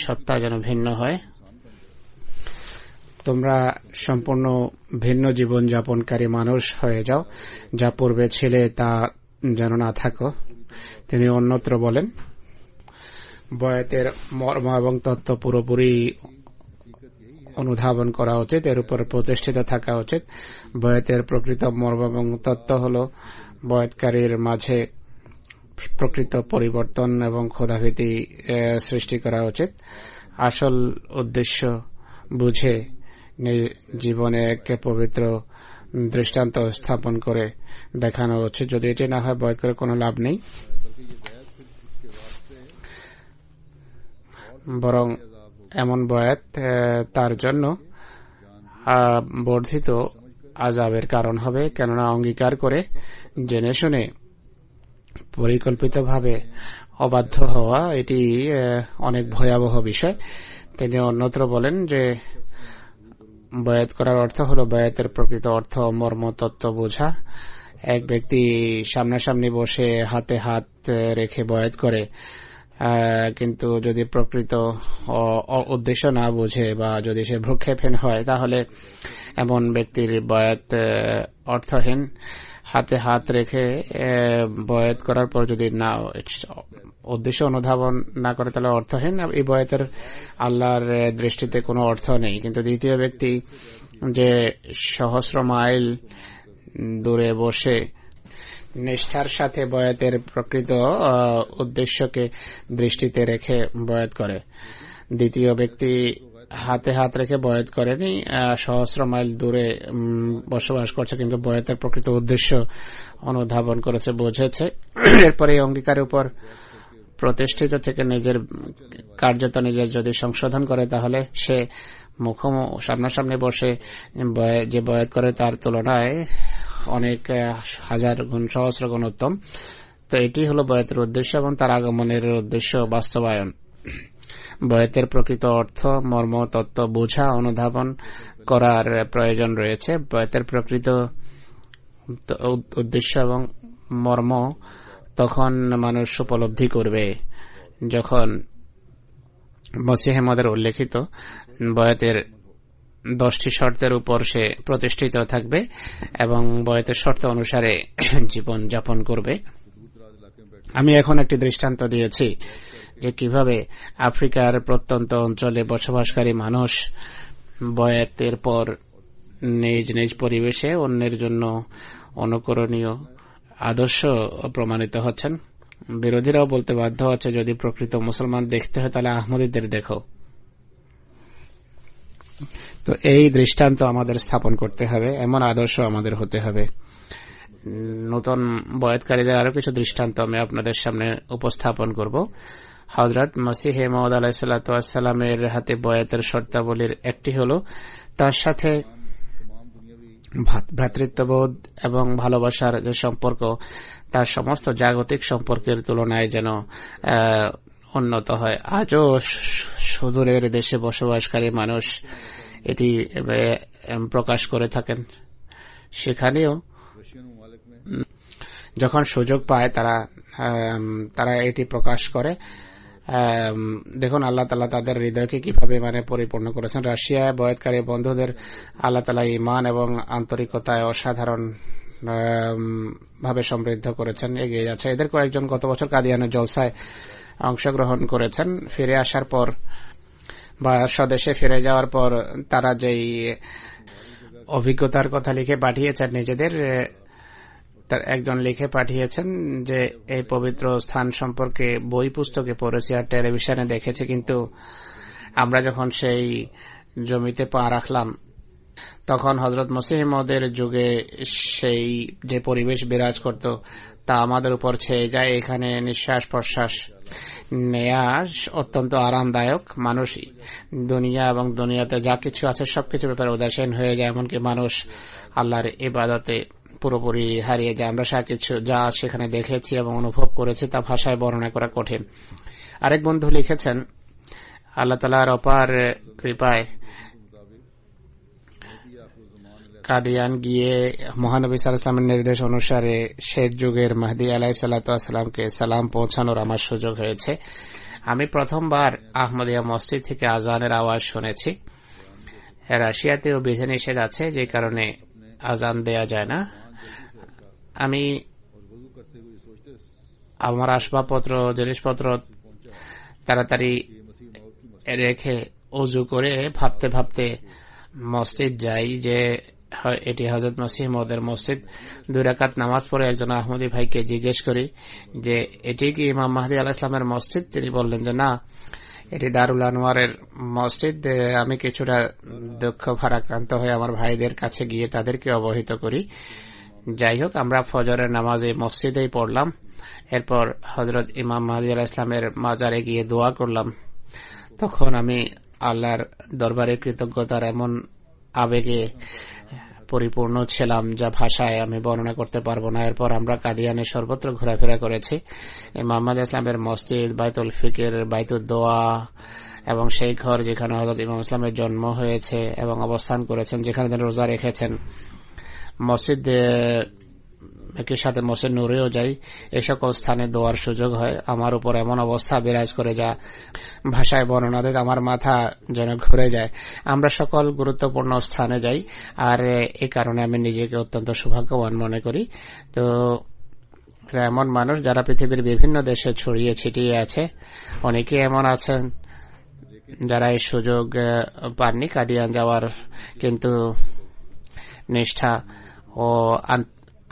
[SPEAKER 2] সত্তা যেন ভিন্ন হয়, তোমরা সম্পূর্ণ ভিন্ন জীবন যাপনকারী মানুষ হয়ে যাও, যা পূর্বে ছিলে তা যেন না থাকো। তিনি অন্যত্র বলেন, বয়াতের মর্ম এবং তত্ত্ব পুরোপুরি অনুধাবন করা উচিত, এর উপর প্রতিষ্ঠিত থাকা উচিত। বয়াতের প্রকৃত মর্ম এবং তত্ত্ব হল বয়াতকারীর মাঝে প্রকৃত পরিবর্তন এবং খোদাভীতি সৃষ্টি করা উচিত। আসল উদ্দেশ্য বুঝে জীবনে এক পবিত্র দৃষ্টান্ত স্থাপন করে দেখানো উচিত। যদি এটি না হয় বয়াত করে কোনো লাভ নেই, বরং এমন বয়াত তার জন্য বর্ধিত আযাবের কারণ হবে, কেননা অঙ্গীকার করে জেনে শুনে পরিকল্পিতভাবে অবাধ্য হওয়া এটি অনেক ভয়াবহ বিষয়। তিনি অন্যত্র বলেন যে বয়াত করার অর্থ হল বয়াতের প্রকৃত অর্থ মর্ম তত্ত্ব বোঝা। এক ব্যক্তি সামনাসামনি বসে হাতে হাত রেখে বয়াত করে, কিন্তু যদি প্রকৃত উদ্দেশ্য না বুঝে বা যদি সে ভ্রুক্ষেপহীন হয়, তাহলে এমন ব্যক্তির বয়াত অর্থহীন। হাতে হাত রেখে বয়াত করার পর যদি না উদ্দেশ্য অনুধাবন না করে তাহলে অর্থহীন। এই বয়াতের আল্লাহর দৃষ্টিতে কোনো অর্থ নেই। কিন্তু দ্বিতীয় ব্যক্তি যে সহস্র মাইল দূরে বসে নিষ্ঠার সাথে বয়াতের প্রকৃত উদ্দেশ্যকে দৃষ্টিতে রেখে বয়াত করে, দ্বিতীয় ব্যক্তি হাতে হাত রেখে বয়াত করেনি, সহস্র মাইল দূরে বসবাস করছে, কিন্তু বয়াতের প্রকৃত উদ্দেশ্য অনুধাবন করেছে, বুঝেছে। এরপরে এই অঙ্গীকারের উপর প্রতিষ্ঠিত থেকে নিজের কার্যত নিজের যদি সংশোধন করে, তাহলে সে সামনাসামনি বসে যে বয়াত করে তার তুলনায় অনেক হাজার গুণ সহস্র গুণ উত্তম। তো এটি হলো বয়াতের উদ্দেশ্য এবং তার আগমনের উদ্দেশ্য বাস্তবায়ন। বয়াতের প্রকৃত অর্থ মর্ম তত্ত্ব বোঝা অনুধাবন করার প্রয়োজন রয়েছে। বয়াতের প্রকৃত উদ্দেশ্য এবং মর্ম তখন মানুষ উপলব্ধি করবে যখন মসিহ মাউদের উল্লেখিত বয়াতের 10টি শর্তের উপর সে প্রতিষ্ঠিত থাকবে এবং বয়াতের শর্ত অনুসারে জীবন যাপন করবে। আমি এখন একটি দৃষ্টান্ত দিয়েছি যে কিভাবে আফ্রিকার প্রত্যন্ত অঞ্চলে বসবাসকারী মানুষ বয়াতের পর নিজ নিজ পরিবেশে অন্যের জন্য অনুকরণীয় আদর্শ প্রমাণিত হচ্ছেন। বিরোধীরাও বলতে বাধ্য হচ্ছে, যদি প্রকৃত মুসলমান দেখতে হয় তাহলে আহমদীদের দেখো। তো এই দৃষ্টান্ত আমাদের স্থাপন করতে হবে, এমন আদর্শ আমাদের হতে হবে। নতুন বয়াতকারীদের আরো কিছু দৃষ্টান্ত আমি আপনাদের সামনে উপস্থাপন করব। হযরত মসিহ মাউদ আলাইহিস সালাতু ওয়াস সালামের হাতে বয়াতের শর্তাবলীর একটি হলো তার সাথে ভ্রাতৃত্ববোধ এবং ভালোবাসার যে সম্পর্ক তার সমস্ত জাগতিক সম্পর্কের তুলনায় যেন উন্নত হয়। আজও সুদূরের দেশে বসবাসকারী মানুষ এটি প্রকাশ করে থাকেন। সেখানেও যখন সুযোগ পায় তারা এটি প্রকাশ করে। দেখুন আল্লাহ তাআলা তাদের হৃদয়কে কিভাবে পরিপূর্ণ করেছেন। রাশিয়ায় বয়াতকারী বন্ধুদের আল্লাহ তাআলা ঈমান এবং আন্তরিকতায় অসাধারণ ভাবে সমৃদ্ধ করেছেন, এগিয়ে যাচ্ছে। এদের কয়েকজন গত বছর কাদিয়ানের জলসায় অংশগ্রহণ করেছেন। ফিরে আসার পর বা স্বদেশে ফিরে যাওয়ার পর তারা যেই অভিজ্ঞতার কথা লিখে পাঠিয়েছেন নিজেদের, তার একজন লিখে পাঠিয়েছেন যে এই পবিত্র স্থান সম্পর্কে বই পুস্তকে পড়েছি আর টেলিভিশনে দেখেছি, কিন্তু আমরা যখন সেই জমিতে পা রাখলাম তখন হযরত মসিহ মাউদের যুগে সেই যে পরিবেশ বিরাজ করত তা আমাদের উপর ছেয়ে যায়। এখানে নিঃশ্বাস প্রশ্বাস নেয়া অত্যন্ত আরামদায়ক। মানুষ দুনিয়া এবং দুনিয়াতে যা কিছু আছে সবকিছুর ব্যাপারে উদাসীন হয়ে যায়, এমনকি মানুষ আল্লাহর ইবাদতে পুরোপুরি হারিয়ে যায়। আমরা যা সেখানে দেখেছি এবং অনুভব করেছি তা ভাষায় বর্ণনা করা কঠিন। আরেক বন্ধু লিখেছেন, আল্লাহ তাআলার অপার কৃপায় কাদিয়ান গিয়ে মহানবী সাল্লাল্লাহু আলাইহি ওয়াসাল্লামের নির্দেশ অনুসারে শেষ যুগের মাহদী আলাইহিস সালাতু ওয়াস সালামকে সালাম পৌঁছানোর আমার সুযোগ হয়েছে। আমি প্রথমবার আহমদিয়া মসজিদ থেকে আজানের আওয়াজ শুনেছি। রাশিয়াতেও বিধিনিষেধ আছে, যে কারণে আজান দেয়া যায় না। আমি আমার আসবাবপত্র জিনিসপত্র তাড়াতাড়ি রেখে উজু করে ভাবতে ভাবতে মসজিদ যাই যে এটি হযরত মসিহ মওউদের মসজিদ। 2 রাকাত নামাজ পড়ে একজন আহমদী ভাইকে জিজ্ঞেস করি যে এটি কি ইমাম মাহদী আলাইহিস সালামের মসজিদ? তিনি বললেন যে না, এটি দারুল আনোয়ারের মসজিদ। আমি কিছুটা দুঃখ ভারাক্রান্ত হয়ে আমার ভাইদের কাছে গিয়ে তাদেরকে অবহিত করি। যাই হোক, আমরা ফজরের নামাজ এই মসজিদেই পড়লাম। এরপর হযরত ইমাম মাহদী আলাইহিস সালামের মাজারে গিয়ে দোয়া করলাম। তখন আমি আল্লাহর দরবারে কৃতজ্ঞতার এমন আবেগে পরিপূর্ণ ছিলাম যা ভাষায় আমি বর্ণনা করতে পারবো না। এরপর আমরা কাদিয়ানে সর্বত্র ঘোরাফেরা করেছি। ইমাম মাহদী ইসলামের মসজিদ, বাইতুল ফিকির, বাইতুল দোয়া এবং সেই ঘর যেখানে হযরত ইমাম ইসলামের জন্ম হয়েছে এবং অবস্থান করেছেন, যেখানে তিনি রোজা রেখেছেন, মসজিদ একই সাথে মসজিদ নূরেও যাই। এই সকল স্থানে দোয়ার সুযোগ হয়। আমার উপর এমন অবস্থা বিরাজ করে যা ভাষায় বর্ণনা দিতে আমার মাথা যেন ঘুরে যায়। আমরা সকল গুরুত্বপূর্ণ স্থানে যাই, আর এই কারণে আমি নিজেকে অত্যন্ত সৌভাগ্যবান মনে করি। তো এমন মানুষ যারা পৃথিবীর বিভিন্ন দেশে ছড়িয়ে ছিটিয়ে আছে, অনেকে এমন আছেন যারা এই সুযোগ পাননি কাদিয়ান যাওয়ার, কিন্তু নিষ্ঠা ও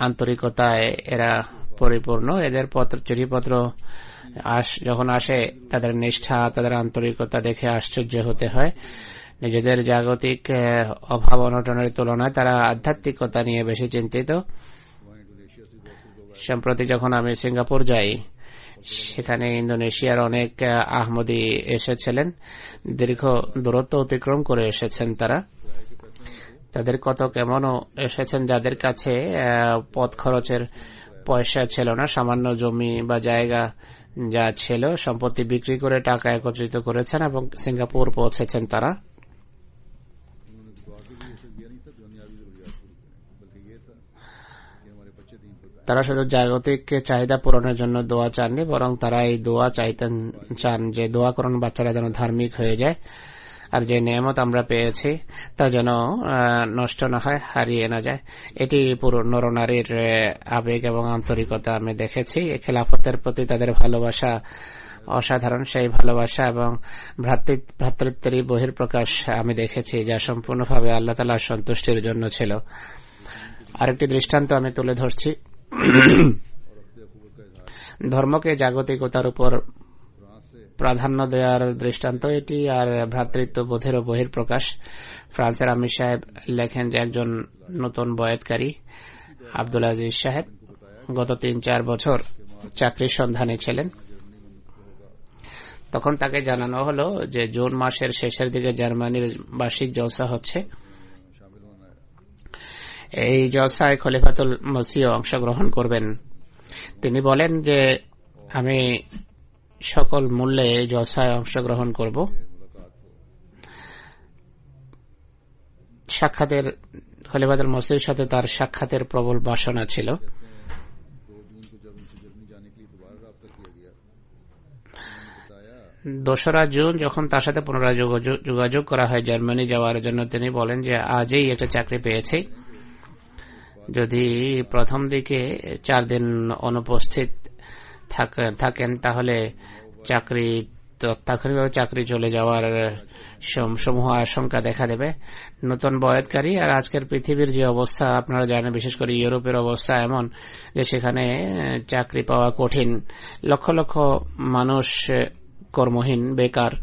[SPEAKER 2] আন্তরিকতায় এরা পরিপূর্ণ। এদের চিঠিপত্র যখন আসে, তাদের নিষ্ঠা, তাদের আন্তরিকতা দেখে আশ্চর্য হতে হয়। নিজেদের জাগতিক অভাব অনটনের তুলনায় তারা আধ্যাত্মিকতা নিয়ে বেশি চিন্তিত। সম্প্রতি যখন আমি সিঙ্গাপুর যাই, সেখানে ইন্দোনেশিয়ার অনেক আহমদী এসেছিলেন। দীর্ঘ দূরত্ব অতিক্রম করে এসেছেন তারা। তাদের কত কেমনও এসেছেন যাদের কাছে পথ খরচের পয়সা ছিল না। সামান্য জমি বা জায়গা যা ছিল সম্পত্তি বিক্রি করে টাকা একত্রিত করেছেন এবং সিঙ্গাপুর পৌঁছেছেন তারা। তারা শুধু জাগতিক চাহিদা পূরণের জন্য দোয়া চাননি, বরং তারা এই দোয়া চান যে দোয়া করুন বাচ্চারা যেন ধার্মিক হয়ে যায়, আর যে নেয়ামত আমরা পেয়েছি তা যেন নষ্ট না হয়, হারিয়ে না যায়। এটি পুরো নরনারীর আবেগ এবং আন্তরিকতা আমি দেখেছি। খেলাফতের প্রতি তাদের ভালোবাসা অসাধারণ। সেই ভালোবাসা এবং ভ্রাতৃত্বেরই বহিঃপ্রকাশ আমি দেখেছি, যা সম্পূর্ণভাবে আল্লাহ তাআলার সন্তুষ্টির জন্য ছিল। আরেকটি দৃষ্টান্ত আমি তুলে ধরছি। ধর্মকে জাগতিকতার উপর প্রাধান্য দেওয়ার দৃষ্টান্ত এটি, আর ভ্রাতৃত্ব বোধেরও বহিঃপ্রকাশ। ফ্রান্সের আমির সাহেব লেখেন যে একজন নতুন বয়াতকারী আব্দুল আজিজ সাহেব গত 3-4 বছর চাকরির সন্ধানে ছিলেন। তখন তাকে জানানো হলো যে জুন মাসের শেষের দিকে জার্মানির বার্ষিক জলসা হচ্ছে। এই জলসায় খলিফাতুল মসিহ অংশগ্রহণ করবেন। তিনি বলেন যে আমি সকল মূল্যে জলসায় অংশগ্রহণ করব। সাক্ষাতের খলিফাতুল মসিহের সাথে তার সাক্ষাতের প্রবল বাসনা ছিল। 2রা জুন যখন তার সাথে পুনরায় যোগাযোগ করা হয় জার্মানি যাওয়ার জন্য, তিনি বলেন যে আজই একটা চাকরি পেয়েছি। যদি প্রথম দিকে 4 দিন অনুপস্থিত থাকেন তাহলে তাৎক্ষণিকভাবে চাকরি চলে যাওয়ার সমূহ আশঙ্কা দেখা দেবে। নতুন বয়াতকারী, আর আজকের পৃথিবীর যে অবস্থা আপনারা জানেন, বিশেষ করে ইউরোপের অবস্থা এমন যে সেখানে চাকরি পাওয়া কঠিন। লক্ষ লক্ষ মানুষ কর্মহীন, বেকার।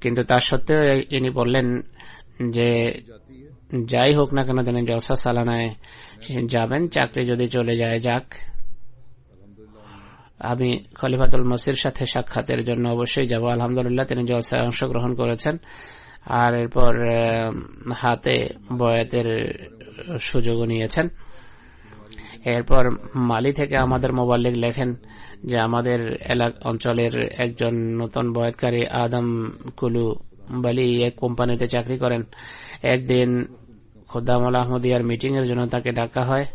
[SPEAKER 2] কিন্তু তা সত্ত্বেও ইনি বললেন যে যাই হোক না কেন তিনি জলসা সালানায় যাবেন। চাকরি যদি চলে যায় যাক, আমি খলিফাতুল মসির সাথে সাক্ষাতের জন্য অবশ্যই যাব। আলহামদুলিল্লাহ তিনি জলসায় অংশগ্রহণ করেছেন, আর এরপর হাতে বয়াতের সুযোগও নিয়েছেন। এরপর মালি থেকে আমাদের মোবাল্লিগ লেখেন যে আমাদের অঞ্চলের একজন নতুন বয়াতকারী আদম কুলু বালি এক কোম্পানিতে চাকরি করেন। একদিন খুদ্দামুল আহমদিয়ার মিটিং এর জন্য তাকে ডাকা হয়।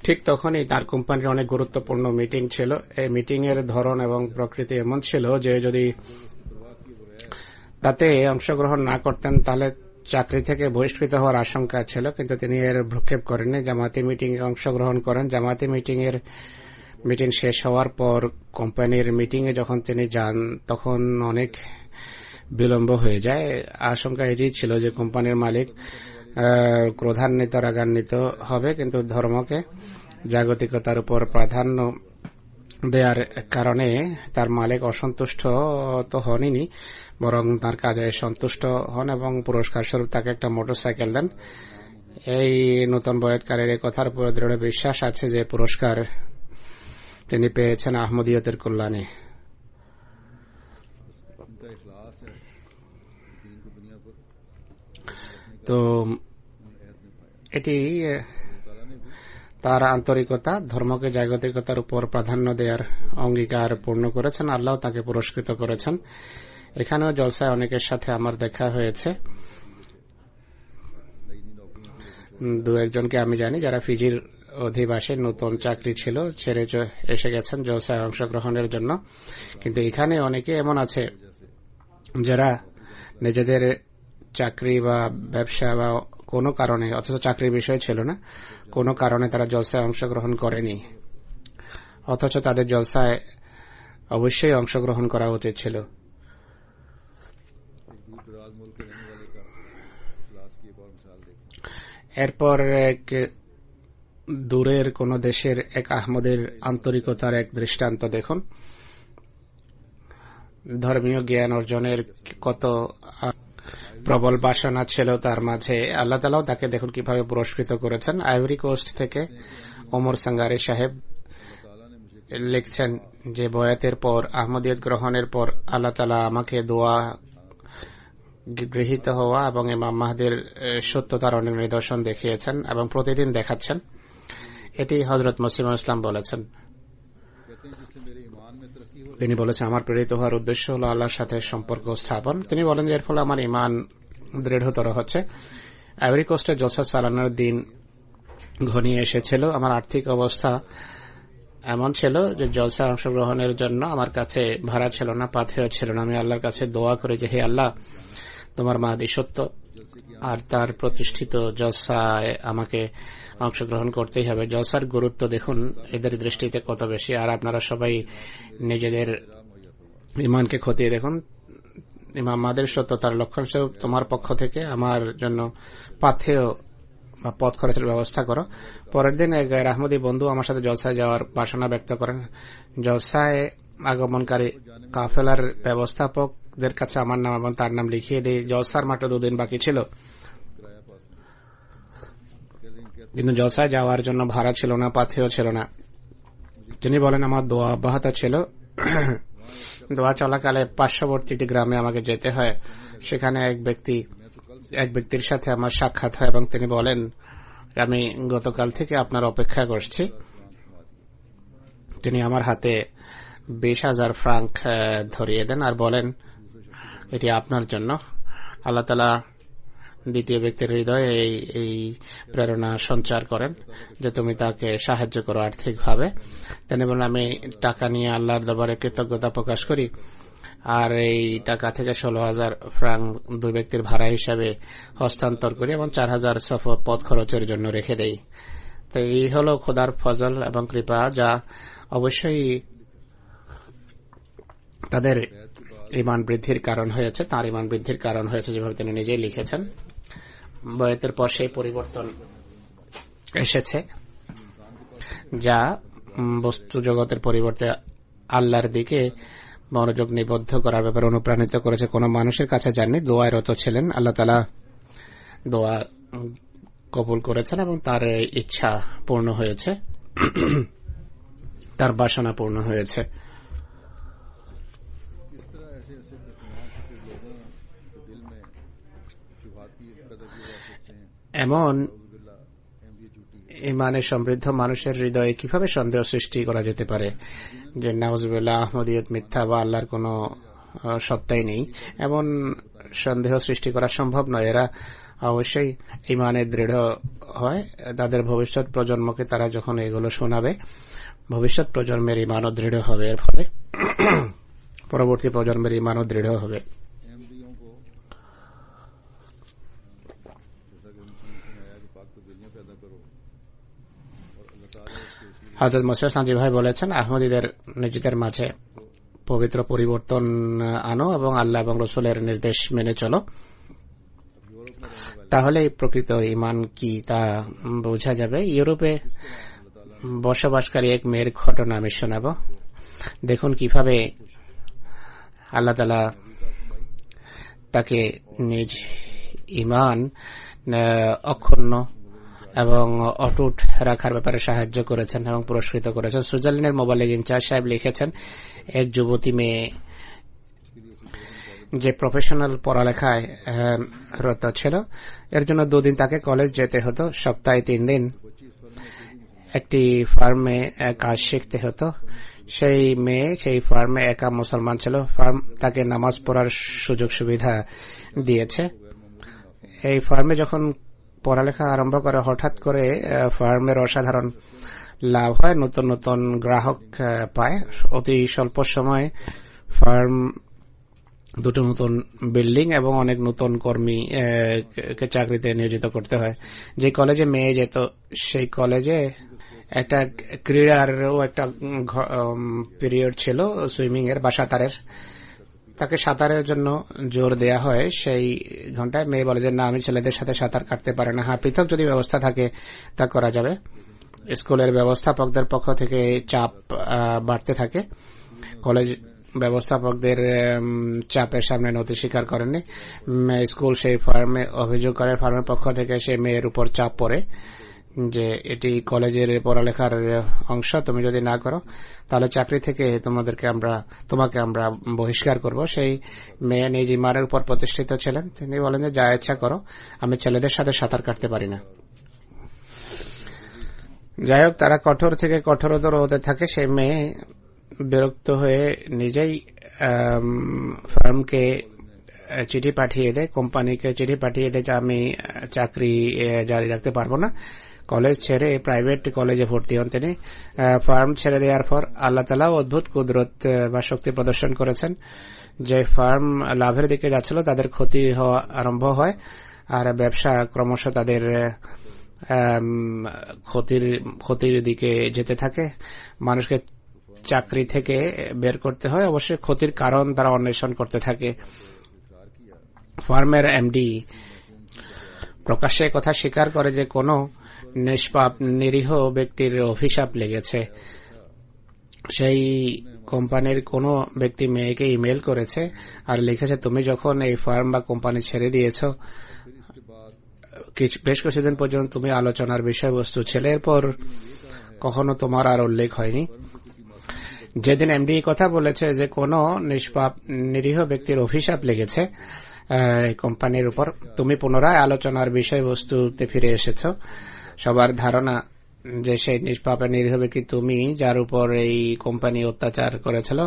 [SPEAKER 2] ঠিক তখনই তার কোম্পানির অনেক গুরুত্বপূর্ণ মিটিং ছিল। এই মিটিং এর ধরন এবং প্রকৃতি এমন ছিল যে যদি তাতে অংশগ্রহণ না করতেন তাহলে চাকরি থেকে বহিষ্কৃত হওয়ার আশঙ্কা ছিল, কিন্তু তিনি এর ভ্রুক্ষেপ করেননি। জামাতি মিটিং এ অংশগ্রহণ করেন। জামাতি মিটিং এর মিটিং শেষ হওয়ার পর কোম্পানির মিটিং এ যখন তিনি যান তখন অনেক বিলম্ব হয়ে যায়। আশঙ্কা এটি ছিল যে কোম্পানির মালিক ক্রোধান্বিত রাগান্বিত হবে, কিন্তু ধর্মকে জাগতিকতার উপর প্রাধান্য দেওয়ার কারণে তার মালিক অসন্তুষ্ট তো হননি, বরং তার কাজে সন্তুষ্ট হন এবং পুরস্কার স্বরূপ তাকে একটা মোটরসাইকেল দেন। এই নতুন বয়াতকারের এই কথার উপর দৃঢ় বিশ্বাস আছে যে পুরস্কার তিনি পেয়েছেন আহমদিয়তের কল্যাণে। তো এটি তার আন্তরিকতা, ধর্মকে জাগতিকতার উপর প্রাধান্য দেওয়ার অঙ্গীকার পূর্ণ করেছেন। আল্লাহ তাকে পুরস্কৃত করেছেন। এখানেও জলসায় অনেকের সাথে আমার দেখা হয়েছে। দু একজনকে আমি জানি যারা ফিজির অধিবাসী, নতুন চাকরি ছিল, ছেড়ে এসে গেছেন জলসায় অংশগ্রহণের জন্য। কিন্তু এখানে অনেকে এমন আছে যারা নিজেদের চাকরি বা ব্যবসা বা কোনো কারণে, অথচ চাকরির বিষয় ছিল না, কোনো কারণে তারা জলসায় অংশগ্রহণ করেনি, অথচ তাদের জলসায় অবশ্যই অংশগ্রহণ করা উচিত ছিল। এরপর এক দূরের কোন দেশের এক আহমদের আন্তরিকতার এক দৃষ্টান্ত দেখুন। ধর্মীয় জ্ঞান অর্জনের কত প্রবল বাসনা ছিল তার মাঝে, আল্লাহ তাআলা তাকে দেখুন কিভাবে পুরস্কৃত করেছেন। আইভরি কোস্ট থেকে ওমর সাঙ্গারি সাহেব লিখছেন যে বয়াতের পর, আহমদিয়ত গ্রহণের পর আল্লাহ তাআলা আমাকে দোয়া গৃহীত হওয়া এবং ইমাম মাহদির সত্যতার অনেক নিদর্শন দেখিয়েছেন এবং প্রতিদিন দেখাচ্ছেন। এটি হযরত মুসলিম ইসলাম বলেছেন। তিনি বলেছেন, আমার প্রেরিত হওয়ার উদ্দেশ্য হল আল্লাহর সাথে সম্পর্ক স্থাপন। তিনি বলেন যে এর ফলে আমার ইমান দৃঢ়তর হচ্ছে। আইভরি কোস্টে জলসা চালানোর দিন ঘনিয়ে এসেছিল। আমার আর্থিক অবস্থা এমন ছিল যে জলসা অংশগ্রহণের জন্য আমার কাছে ভাড়া ছিল না, পাথেয় ছিল না। আমি আল্লাহর কাছে দোয়া করি যে হে আল্লাহ, তোমার মাহদী সত্য আর তার প্রতিষ্ঠিত জলসায় আমাকে অংশগ্রহণ করতেই হবে। জলসার গুরুত্ব দেখুন এদের দৃষ্টিতে কত বেশি। আর আপনারা সবাই নিজেদের ইমানকে খতিয়ে দেখুন। ইমাম মাহদীর সত্যতার লক্ষণ স্বরূপ তোমার পক্ষ থেকে আমার জন্য পাথেয় বা পথ খরচের ব্যবস্থা করো। পরের দিন এক আহমদী বন্ধু আমার সাথে জলসায় যাওয়ার বাসনা ব্যক্ত করেন। জলসায় আগমনকারী কাফেলার ব্যবস্থাপকদের কাছে আমার নাম এবং তার নাম লিখিয়ে দিই। জলসার মাত্র 2 দিন বাকি ছিল, কিন্তু জলসায় যাওয়ার জন্য ভাড়া ছিল না, পাথেয় ছিল না। তিনি বলেন আমার দোয়া অব্যাহত ছিল। দোয়া চলাকালে পার্শ্ববর্তী একটি গ্রামে আমাকে যেতে হয়। সেখানে এক ব্যক্তির সাথে আমার সাক্ষাৎ হয় এবং তিনি বলেন, আমি গতকাল থেকে আপনার অপেক্ষা করছি। তিনি আমার হাতে 20,000 ফ্রাঙ্ক ধরিয়ে দেন আর বলেন, এটি আপনার জন্য। আল্লাহ তাআলা দ্বিতীয় ব্যক্তির হৃদয়ে এই প্রেরণা সঞ্চার করেন যে তুমি তাকে সাহায্য করো আর্থিকভাবে। তিনি বলেন, আমি টাকা নিয়ে আল্লাহর দরবারে কৃতজ্ঞতা প্রকাশ করি আর এই টাকা থেকে 16,000 ফ্রাঙ্ক 2 ব্যক্তির ভাড়া হিসাবে হস্তান্তর করি এবং 4,000 সফর পথ খরচের জন্য রেখে দেই। তো এই হল খোদার ফজল এবং কৃপা, যা অবশ্যই তাদের ইমান বৃদ্ধির কারণ হয়েছে। তার ইমান বৃদ্ধির কারণ হয়েছে, যেভাবে তিনি নিজেই লিখেছেন। বয়াতের পর সেই পরিবর্তন এসেছে যা বস্তু জগতের পরিবর্তে আল্লাহর দিকে মনোযোগ নিবদ্ধ করার ব্যাপারে অনুপ্রাণিত করেছে। কোন মানুষের কাছে যাননি, দোয়ায় রত ছিলেন। আল্লাহ তাআলা দোয়া কবুল করেছেন এবং তার ইচ্ছা পূর্ণ হয়েছে, তার বাসনা পূর্ণ হয়েছে। এমন ইমানে সমৃদ্ধ মানুষের হৃদয়ে কিভাবে সন্দেহ সৃষ্টি করা যেতে পারে যে নাউজুবিল্লাহ আহমদিয়ত মিথ্যা বা আল্লাহর কোন সত্তাই নেই? এমন সন্দেহ সৃষ্টি করা সম্ভব নয়। এরা অবশ্যই ইমানে দৃঢ় হয়। তাদের ভবিষ্যৎ প্রজন্মকে তারা যখন এগুলো শোনাবে, ভবিষ্যৎ প্রজন্মের ইমানও দৃঢ় হবে। এর ফলে পরবর্তী প্রজন্মের ইমানও দৃঢ় হবে। হযরত মুসলিম সাজি ভাই বলেছেন, আহমদীদের নিজেদের মাঝে পবিত্র পরিবর্তন আনো এবং আল্লাহ এবং রসুলের নির্দেশ মেনে চলো, তাহলে প্রকৃত ঈমান কি তা বোঝা যাবে। ইউরোপে বসবাসকারী এক মেয়ের ঘটনা আমি শোনাব। দেখুন কিভাবে আল্লাহ তাআলা তাকে নিজ ঈমান অক্ষুণ্ণ এবং অটুট রাখার ব্যাপারে সাহায্য করেছেন এবং পুরস্কৃত করেছেন। সুইজারল্যান্ডের মোবালিগ ইনচার্জ সাহেব লিখেছেন, এক যুবতী মেয়ে যে প্রফেশনাল পড়ালেখায় রত ছিল, এর জন্য 2 দিন তাকে কলেজ যেতে হতো। সপ্তাহে 3 দিন একটি ফার্মে কাজ শিখতে হতো। সেই মেয়ে সেই ফার্মে একা মুসলমান ছিল। ফার্ম তাকে নামাজ পড়ার সুযোগ সুবিধা দিয়েছে। এই ফার্মে যখন পড়ালেখা আরম্ভ করে, হঠাৎ করে ফার্মের অসাধারণ লাভ হয়, নতুন নতুন গ্রাহক পায়। অতি স্বল্প সময়ে ফার্ম 2টি নতুন বিল্ডিং এবং অনেক নতুন কর্মী চাকরিতে নিয়োজিত করতে হয়। যে কলেজে মেয়ে যেত, সেই কলেজে একটা ক্রীড়ারও একটা পিরিয়ড ছিল, সুইমিং এর বা সাঁতারের। তাকে সাঁতারের জন্য জোর দেয়া হয়। সেই ঘন্টায় মেয়ে বলে যে না, আমি ছেলেদের সাথে সাঁতার কাটতে পারি না। হ্যাঁ, পৃথক যদি ব্যবস্থা থাকে তা করা যাবে। স্কুলের ব্যবস্থাপকদের পক্ষ থেকে চাপ বাড়তে থাকে। কলেজ ব্যবস্থাপকদের চাপের সামনে নতি স্বীকার করেননি। স্কুল সেই ফার্মে অভিযোগ করে, ফার্মের পক্ষ থেকে সেই মেয়ের উপর চাপ পড়ে যে এটি কলেজের পড়ালেখার অংশ, তুমি যদি না করো তাহলে চাকরি থেকে তোমাকে আমরা বহিষ্কার করব। সেই মেয়ে নিজ ঈমানের উপর প্রতিষ্ঠিত ছিলেন। তিনি বলেন যে যা ইচ্ছা করো, আমি ছেলেদের সাথে সাঁতার কাটতে পারি না। যাই হোক, তারা কঠোর থেকে কঠোরতর হতে থাকে। সেই মেয়ে বিরক্ত হয়ে নিজেই ফার্মকে চিঠি পাঠিয়ে দেয়, কোম্পানিকে চিঠি পাঠিয়ে দেয় যে আমি চাকরি জারি রাখতে পারবো না। কলেজ ছেড়ে প্রাইভেট কলেজে ভর্তি হন তিনি। ফার্ম ছেড়ে দেওয়ার পর আল্লাহ তাআলা অদ্ভুত কুদরত বা শক্তি প্রদর্শন করেছেন। যে ফার্ম লাভের দিকে যাচ্ছিল, তাদের ক্ষতি হওয়া আরম্ভ হয়, আর ব্যবসা ক্রমশ তাদের ক্ষতির দিকে যেতে থাকে। মানুষকে চাকরি থেকে বের করতে হয়। অবশ্যই ক্ষতির কারণ তারা অন্বেষণ করতে থাকে। ফার্মের এমডি প্রকাশ্যে কথা স্বীকার করে যে কোনো নিষ্পাপ নিরীহ ব্যক্তির অভিশাপ লেগেছে। সেই কোম্পানির কোনো ব্যক্তি মেয়েকে ইমেল করেছে আর লিখেছে, তুমি যখন এই ফার্ম বা কোম্পানি ছেড়ে দিয়েছ, বেশ কিছুদিন পর্যন্ত তুমি আলোচনার বিষয়বস্তু ছিলে, এরপর কখনো তোমার আর উল্লেখ হয়নি। যেদিন এমডি কথা বলেছে যে কোনো নিষ্পাপ নিরীহ ব্যক্তির অভিশাপ লেগেছে কোম্পানির উপর, তুমি পুনরায় আলোচনার বিষয়বস্তুতে ফিরে এসেছ। সবার ধারণা যে সেই নিষ্পাপ নিরীহ ব্যক্তি তুমি, যার উপর এই কোম্পানি অত্যাচার করেছিল।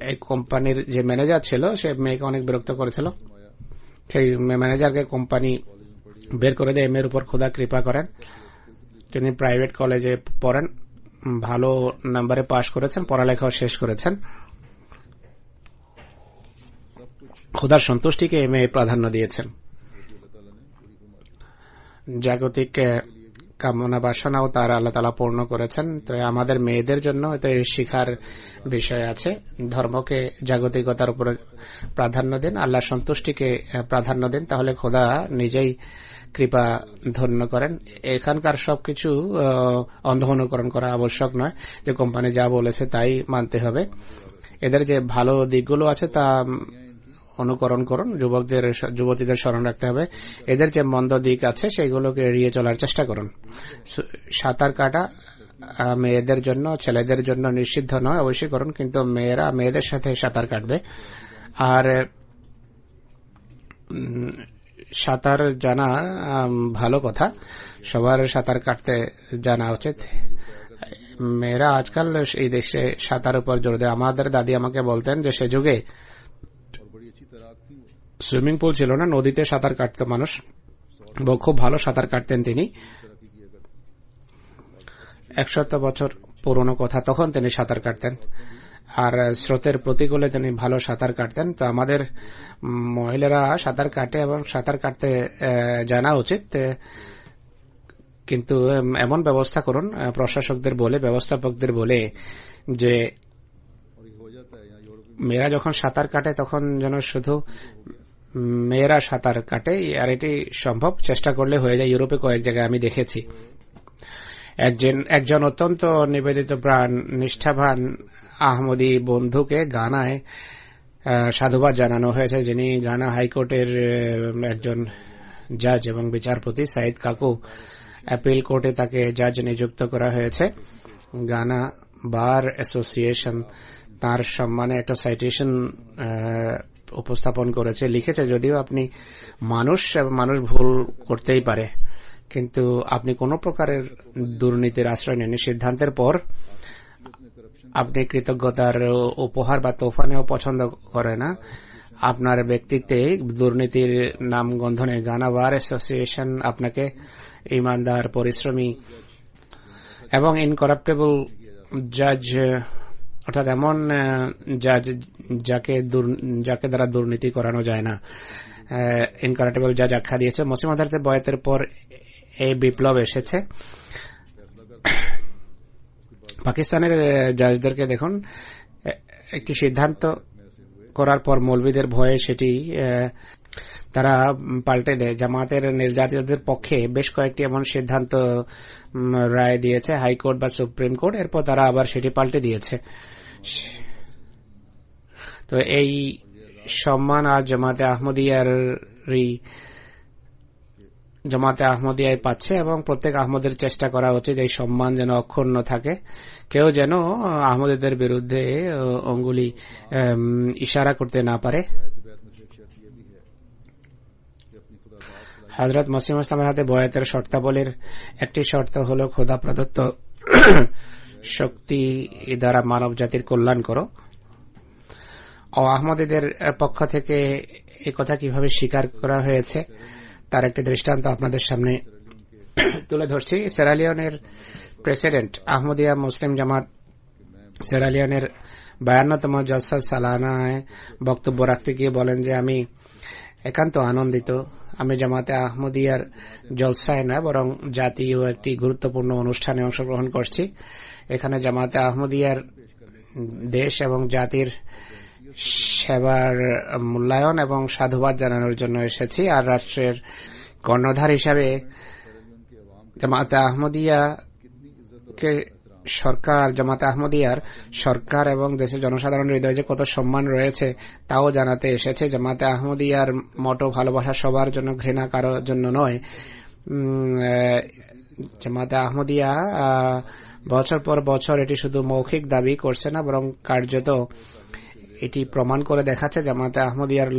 [SPEAKER 2] এই কোম্পানির যে ম্যানেজার ছিল, সে মেয়েকে অনেক বিরক্ত করেছিল। সেই ম্যানেজারকে কোম্পানি বের করে দেয়। মেয়ের উপর খোদা কৃপা করেন, তিনি প্রাইভেট কলেজে পড়েন, ভালো নাম্বারে পাশ করেছেন, পড়ালেখাও শেষ করেছেন। খোদার সন্তুষ্টিকে মেয়ে প্রাধান্য দিয়েছেন। জাগতিক কামনা বাসনাও তার আল্লাহ তাআলা পূর্ণ করেছেন। তো আমাদের মেয়েদের জন্য এতে শিখার বিষয় আছে। ধর্মকে জাগতিকতার উপরে প্রাধান্য দিন, আল্লাহর সন্তুষ্টিকে প্রাধান্য দিন, তাহলে খোদা নিজেই কৃপা ধন্য করেন। এখানকার সবকিছু অন্ধ অনুকরণ করা আবশ্যক নয় যে কোম্পানি যা বলেছে তাই মানতে হবে। এদের যে ভালো দিকগুলো আছে তা অনুকরণ করুন। যুবতীদের স্মরণ রাখতে হবে এদের যে মন্দ দিক আছে সেগুলোকে এড়িয়ে চলার চেষ্টা করুন। সাঁতার কাটা মেয়েদের জন্য, ছেলেদের জন্য নিষিদ্ধ নয়, অবশ্যই করুন, কিন্তু মেয়েরা মেয়েদের সাথে সাঁতার কাটবে। আর সাঁতার জানা ভালো কথা, সবার সাঁতার কাটতে জানা উচিত। মেয়েরা আজকাল এই দেশে সাঁতার উপর জোর দেয়। আমাদের দাদি আমাকে বলতেন যে সে যুগে সুইমিং পুল ছিল না, নদীতে সাঁতার কাটত মানুষ, খুব ভালো সাঁতার কাটতেন তিনি। 100 বছর পুরনো কথা, তখন তিনি সাঁতার কাটতেন আর স্রোতের প্রতিকূলে তিনি ভালো সাঁতার কাটতেন। তো আমাদের মহিলারা সাঁতার কাটে এবং সাঁতার কাটতে জানা উচিত। কিন্তু এমন ব্যবস্থা করুন প্রশাসকদের বলে, ব্যবস্থাপকদের বলে যে মেয়েরা যখন সাঁতার কাটে তখন যেন শুধু মেয়েরা সাঁতার কাটে, আর এটি সম্ভব চেষ্টা করলে হয়ে যায়। ইউরোপে কয়েক জায়গায় আমি দেখেছি। একজন অত্যন্ত নিবেদিত প্রাণ নিষ্ঠাবান আহমদী বন্ধুকে গানায় সাধুবাদ জানানো হয়েছে, যিনি গানা হাইকোর্টের একজন জাজ এবং বিচারপতি সাইদ কাকু। অ্যাপিল কোর্টে তাকে জাজ নিযুক্ত করা হয়েছে। গানা বার অ্যাসোসিয়েশন তার সম্মানে একটা সাইটেশন উপস্থাপন করেছে, লিখেছে যদিও আপনি মানুষ ভুল করতেই পারে, কিন্তু আপনি কোন প্রকারের দুর্নীতির আশ্রয় নেন। সিদ্ধান্তের পর আপনি কৃতজ্ঞতার উপহার বা তোফা নেওয়া পছন্দ করে না। আপনার ব্যক্তিত্বে দুর্নীতির নাম গন্ধনে গানা বার অ্যাসোসিয়েশন আপনাকে ইমানদার, পরিশ্রমী এবং ইনকরাপ্টেবল জাজ, অর্থাৎ এমন জাজ যাকে দ্বারা দুর্নীতি করানো যায় না, ইনকারাপ্টেবল জাজ আখ্যা দিয়েছে। মুসলিম আদালতের বয়াতের পর এই বিপ্লব এসেছে। পাকিস্তানের জাজদেরকে দেখুন, একটি সিদ্ধান্ত করার পর মৌলবীদের ভয়ে সেটি তারা পাল্টে দেয়। জামাতের নির্যাতিতদের পক্ষে বেশ কয়েকটি এমন সিদ্ধান্ত রায় দিয়েছে হাইকোর্ট বা সুপ্রিম কোর্ট, এরপর তারা আবার সেটি পাল্টে দিয়েছে। তো এই সম্মান আজ জামাতে আহমদিয়ায় পাচ্ছে এবং প্রত্যেক আহমদের চেষ্টা করা উচিত এই সম্মান যেন অক্ষুণ্ণ থাকে। কেউ যেন আহমদীদের বিরুদ্ধে অঙ্গুলি ইশারা করতে না পারে। হযরত মসিহ ইসলামের হাতে বয়াতের শর্তাবলীর একটি শর্ত হল খোদা প্রদত্ত শক্তি দ্বারা মানব জাতির কল্যাণ করো। ও আহমদীদের পক্ষ থেকে এই কথা কিভাবে স্বীকার করা হয়েছে তার একটি দৃষ্টান্ত আপনাদের সামনে তুলে ধরছি। সেরালিয়নের প্রেসিডেন্ট আহমদিয়া মুসলিম জামাত সেরালিয়নের 52তম জলসা সালানায় বক্তব্য রাখতে গিয়ে বলেন যে আমি একান্ত আনন্দিত, আমি জামাতে আহমদিয়ার জলসায় না বরং জাতীয় একটি গুরুত্বপূর্ণ অনুষ্ঠানে অংশগ্রহণ করছি। এখানে জামাতে আহমদিয়ার দেশ এবং জাতির সেবার মূল্যায়ন এবং সাধুবাদ জানানোর জন্য এসেছি। আর রাষ্ট্রের কর্ণধার হিসাবে জামাতে আহমদিয়ার সরকার এবং দেশের জনসাধারণের হৃদয়ে যে কত সম্মান রয়েছে তাও জানাতে এসেছে। জামাতে আহমদিয়ার মোটো ভালোবাসা সবার জন্য, ঘৃণা কারোর জন্য নয়। জামাতে আহমদিয়া বছর পর বছর এটি শুধু মৌখিক দাবি করছে না, বরং কার্যত এটি প্রমাণ করে দেখাচ্ছে জামাতে আহমদিয়ার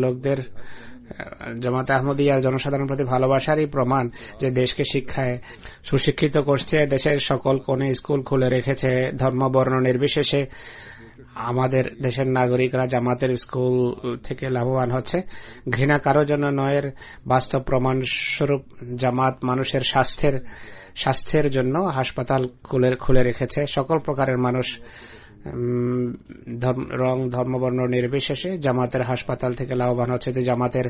[SPEAKER 2] জনসাধারণের প্রতি ভালোবাসারই প্রমাণ, যে দেশকে শিক্ষায় সুশিক্ষিত করছে, দেশের সকল কোণে স্কুল খুলে রেখেছে, ধর্ম বর্ণ নির্বিশেষে আমাদের দেশের নাগরিকরা জামাতের স্কুল থেকে লাভবান হচ্ছে। ঘৃণা কারো জন্য নয়, বাস্তব প্রমাণ স্বরূপ জামাত মানুষের স্বাস্থ্যের জন্য হাসপাতাল খুলে রেখেছে। সকল প্রকারের মানুষ রং ধর্মবর্ণ নির্বিশেষে জামাতের হাসপাতাল থেকে লাভবান হচ্ছে। যে জামাতের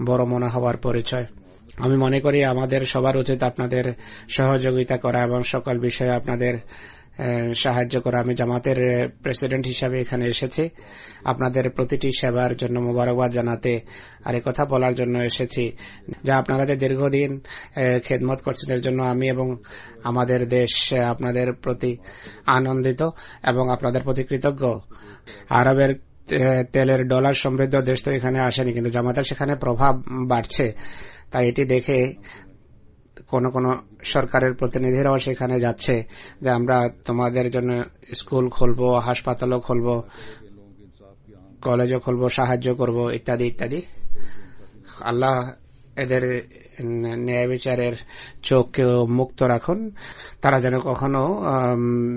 [SPEAKER 2] বড় মনে হওয়ার পরিচয়। আমি মনে করি আমাদের সবার উচিত আপনাদের সহযোগিতা করা এবং সকল বিষয়ে আপনাদের সাহায্য করা। আমি জামাতের প্রেসিডেন্ট হিসাবে এখানে এসেছি আপনাদের প্রতিটি সেবার জন্য মোবারকবাদ জানাতে, আর কথা বলার জন্য এসেছি যা আপনারা যে দীর্ঘদিন খেদমত করছেন এর জন্য আমি এবং আমাদের দেশ আপনাদের প্রতি আনন্দিত এবং আপনাদের প্রতি কৃতজ্ঞ। আরবের তেলের ডলার সমৃদ্ধ দেশ তো এখানে আসেনি, কিন্তু জামাতের সেখানে প্রভাব বাড়ছে। তাই এটি দেখে কোন কোন সরকারের প্রতিনিধিরাও সেখানে যাচ্ছে যে আমরা তোমাদের জন্য স্কুল খুলবো, হাসপাতালও খুলবো, কলেজও খুলবো, সাহায্য করব, ইত্যাদি ইত্যাদি। আল্লাহ এদের ন্যায় বিচারের চোখকে মুক্ত রাখুন, তারা যেন কখনো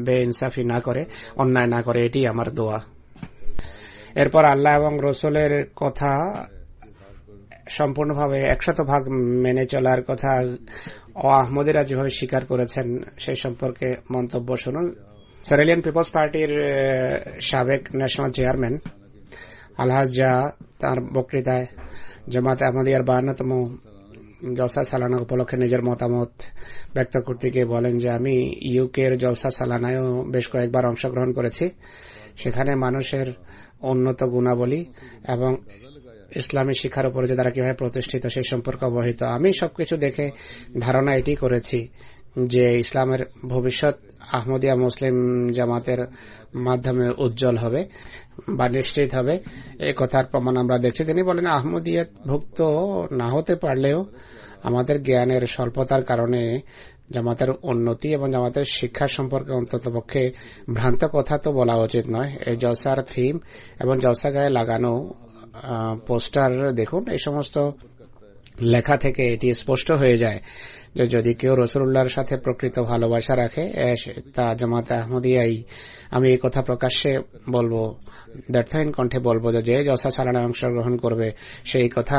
[SPEAKER 2] বেইনসাফি না করে, অন্যায় না করে, এটি আমার দোয়া। এরপর আল্লাহ এবং রসুলের কথা সম্পূর্ণভাবে 100% মেনে চলার কথা আহমদীরা যেভাবে স্বীকার করেছেন সেই সম্পর্কে মন্তব্য শুনুন। সেরালিয়ান পিপলস পার্টির সাবেক ন্যাশনাল চেয়ারম্যান আলহাজ তার বক্তৃতায় জামাতে আহমদিয়ার 52তম জলসা সালানা উপলক্ষে নিজের মতামত ব্যক্ত করতে গিয়ে বলেন যে আমি ইউকের জলসা সালানায়ও বেশ কয়েকবার অংশগ্রহণ করেছি। সেখানে মানুষের উন্নত গুণাবলী এবং ইসলামী শিক্ষার উপরে যে তারা কিভাবে প্রতিষ্ঠিত সেই সম্পর্কে অবহিত। আমি সবকিছু দেখে ধারণা এটি করেছি যে ইসলামের ভবিষ্যৎ আহমদিয়া মুসলিম জামাতের মাধ্যমে উজ্জ্বল হবে বা নিশ্চিত হবে, এই কথার প্রমাণ আমরা দেখছি। তিনি বলেন আহমদিয়াত ভুক্ত না হতে পারলেও আমাদের জ্ঞানের স্বল্পতার কারণে জামাতের উন্নতি এবং জামাতের শিক্ষা সম্পর্কে অন্ততপক্ষে ভ্রান্ত কথা তো বলা উচিত নয়। এই জলসার থিম এবং জলসা গায়ে লাগানো পোস্টার দেখুন, এই সমস্ত লেখা থেকে এটি স্পষ্ট হয়ে যায় যে যদি কেউ রাসূলুল্লাহর সাথে প্রকৃত ভালোবাসা রাখে তা জামাতে আহমদিয়াই। আমি এই কথা প্রকাশ্যে বলবো, দ্ব্যর্থহীন কণ্ঠে বলবো যে জলসা সালানায় অংশগ্রহণ করবে সেই কথা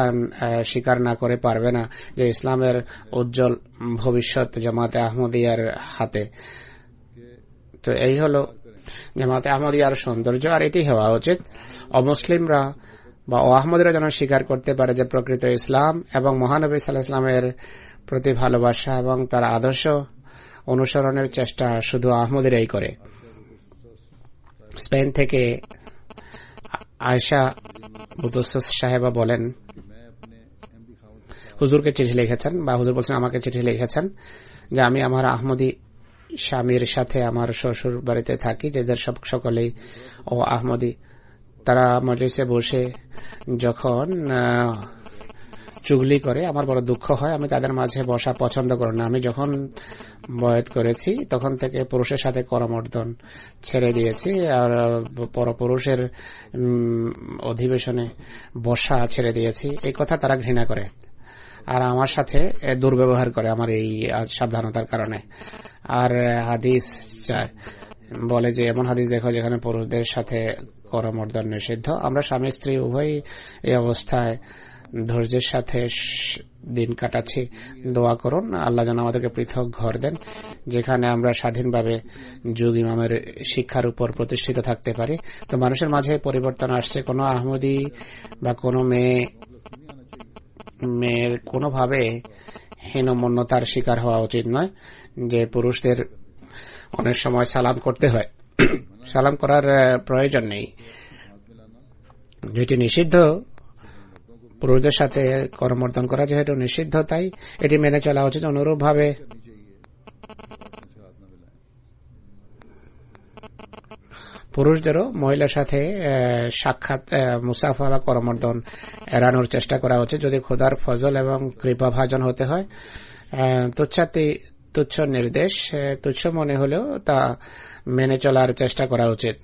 [SPEAKER 2] স্বীকার না করে পারবে না যে ইসলামের উজ্জ্বল ভবিষ্যৎ জামাতে আহমদিয়ার হাতে। তো এই হলো জামাতে আহমদিয়ার সৌন্দর্য, আর এটি হওয়া উচিত। অমুসলিমরা বা আহমদীরা যেন স্বীকার করতে পারে যে প্রকৃত ইসলাম এবং মহানবী সাল্লাল্লাহু আলাইহি ওয়াসাল্লামের প্রতি ভালোবাসা এবং তার আদর্শ অনুসরণের চেষ্টা শুধু আহমদীরাই করে। স্পেন থেকে আয়েশা বুতুসস সাহেবা বলেন, হুজুরকে চিঠি লিখেছেন বা হুজুর বলছেন আমাকে চিঠি লিখেছেন যে আমি আমার আহমদী স্বামীর সাথে আমার শ্বশুর বাড়িতে থাকি, যেদের সকলেই ও আহমদী। তারা মজলিসে বসে যখন চুগলি করে আমার বড় দুঃখ হয়। আমি তাদের মাঝে বসা পছন্দ করি না। আমি যখন বয়াত করেছি তখন থেকে পুরুষের সাথে করমর্দন ছেড়ে দিয়েছি আর পরপুরুষের অধিবেশনে বসা ছেড়ে দিয়েছি। এই কথা তারা ঘৃণা করে আর আমার সাথে দুর্ব্যবহার করে আমার এই সাবধানতার কারণে। আর হাদিস বলে যে এমন হাদিস দেখো যেখানে পুরুষদের সাথে করমর্দন নিষিদ্ধ। আমরা স্বামী স্ত্রী উভয় এই অবস্থায় ধৈর্যের সাথে দিন কাটাচ্ছি। দোয়া করুন আল্লাহ যেন আমাদেরকে পৃথক ঘর দেন যেখানে আমরা স্বাধীনভাবে যুগ ইমামের শিক্ষার উপর প্রতিষ্ঠিত থাকতে পারি। তো মানুষের মাঝে পরিবর্তন আসছে। কোনো আহমদী বা কোনো মেয়ের কোনোভাবে হীনমন্যতার শিকার হওয়া উচিত নয় যে পুরুষদের অনেক সময় সালাম করতে হয়। সালাম করার প্রয়োজন নেই, যেটি নিষিদ্ধ। পুরুষদের সাথে করমর্দন করা যেহেতু নিষিদ্ধ তাই এটি মেনে চলা উচিত। অনুরূপভাবে পুরুষদেরও মহিলার সাথে সাক্ষাৎ মুসাফা বা করমর্দন এড়ানোর চেষ্টা করা উচিত। যদি খোদার ফজল এবং কৃপা ভাজন হতে হয়, তুচ্ছ নির্দেশ তুচ্ছ মনে হলেও তা মেনে চলার চেষ্টা করা উচিত।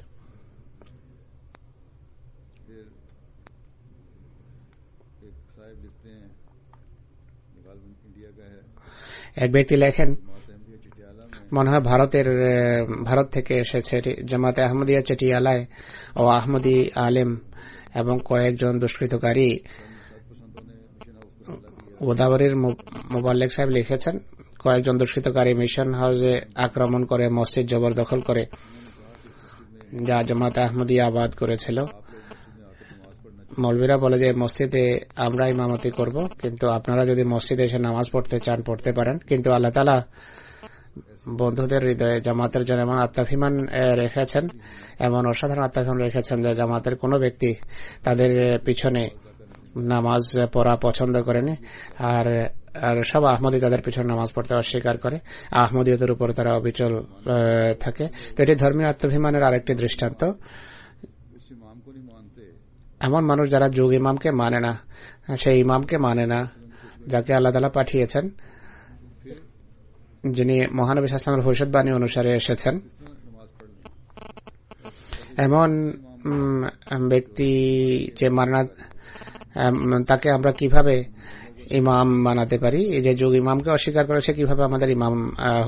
[SPEAKER 2] এক ব্যক্তি লেখেন, মনে হয় ভারত থেকে এসেছে। জামাতে আহমদিয়া চেটিয়ালায় ও আহমদী আলেম এবং কয়েকজন দুষ্কৃতকারী গোদাবরীর মোবাল্লেক সাহেব লিখেছেন, কয়েকজন দুষ্কৃতকারী মিশন হাউসে আক্রমণ করে মসজিদ জবরদখল করে যা জামাতে আহমদিয়া আবাদ করেছিল। মৌলবীরা বলে যে মসজিদে আমরা ইমামতি করব, কিন্তু আপনারা যদি মসজিদে এসে নামাজ পড়তে চান পড়তে পারেন। কিন্তু আল্লাহ তাআলা বন্ধুদের হৃদয়ে জামাতের জন্য এমন আত্মাভিমান রেখেছেন, এমন অসাধারণ আত্মাভিমান রেখেছেন যে জামাতের কোনো ব্যক্তি তাদের পিছনে নামাজ পড়া পছন্দ করেনি। আর সব আহমদী তাদের পিছনে নামাজ পড়তে অস্বীকার করে। আহমদীয়তের উপর তারা অবিচল থাকে। তো এটি ধর্মীয় আত্মাভিমানের আরেকটি দৃষ্টান্ত। এমন মানুষ যারা যুগ ইমামকে মানে না, সেই ইমামকে মানে না যাকে আল্লাহ তাআলা পাঠিয়েছেন, যিনি মহানবী সাল্লাল্লাহু আলাইহি ওয়াসাল্লামের ভবিষ্যদ্বাণী অনুসারে এসেছেন, এমন ব্যক্তি যে মানে না তাকে আমরা কিভাবে ইমাম বানাতে পারি? এই যে যুগ ইমামকে অস্বীকার করে সে কিভাবে আমাদের ইমাম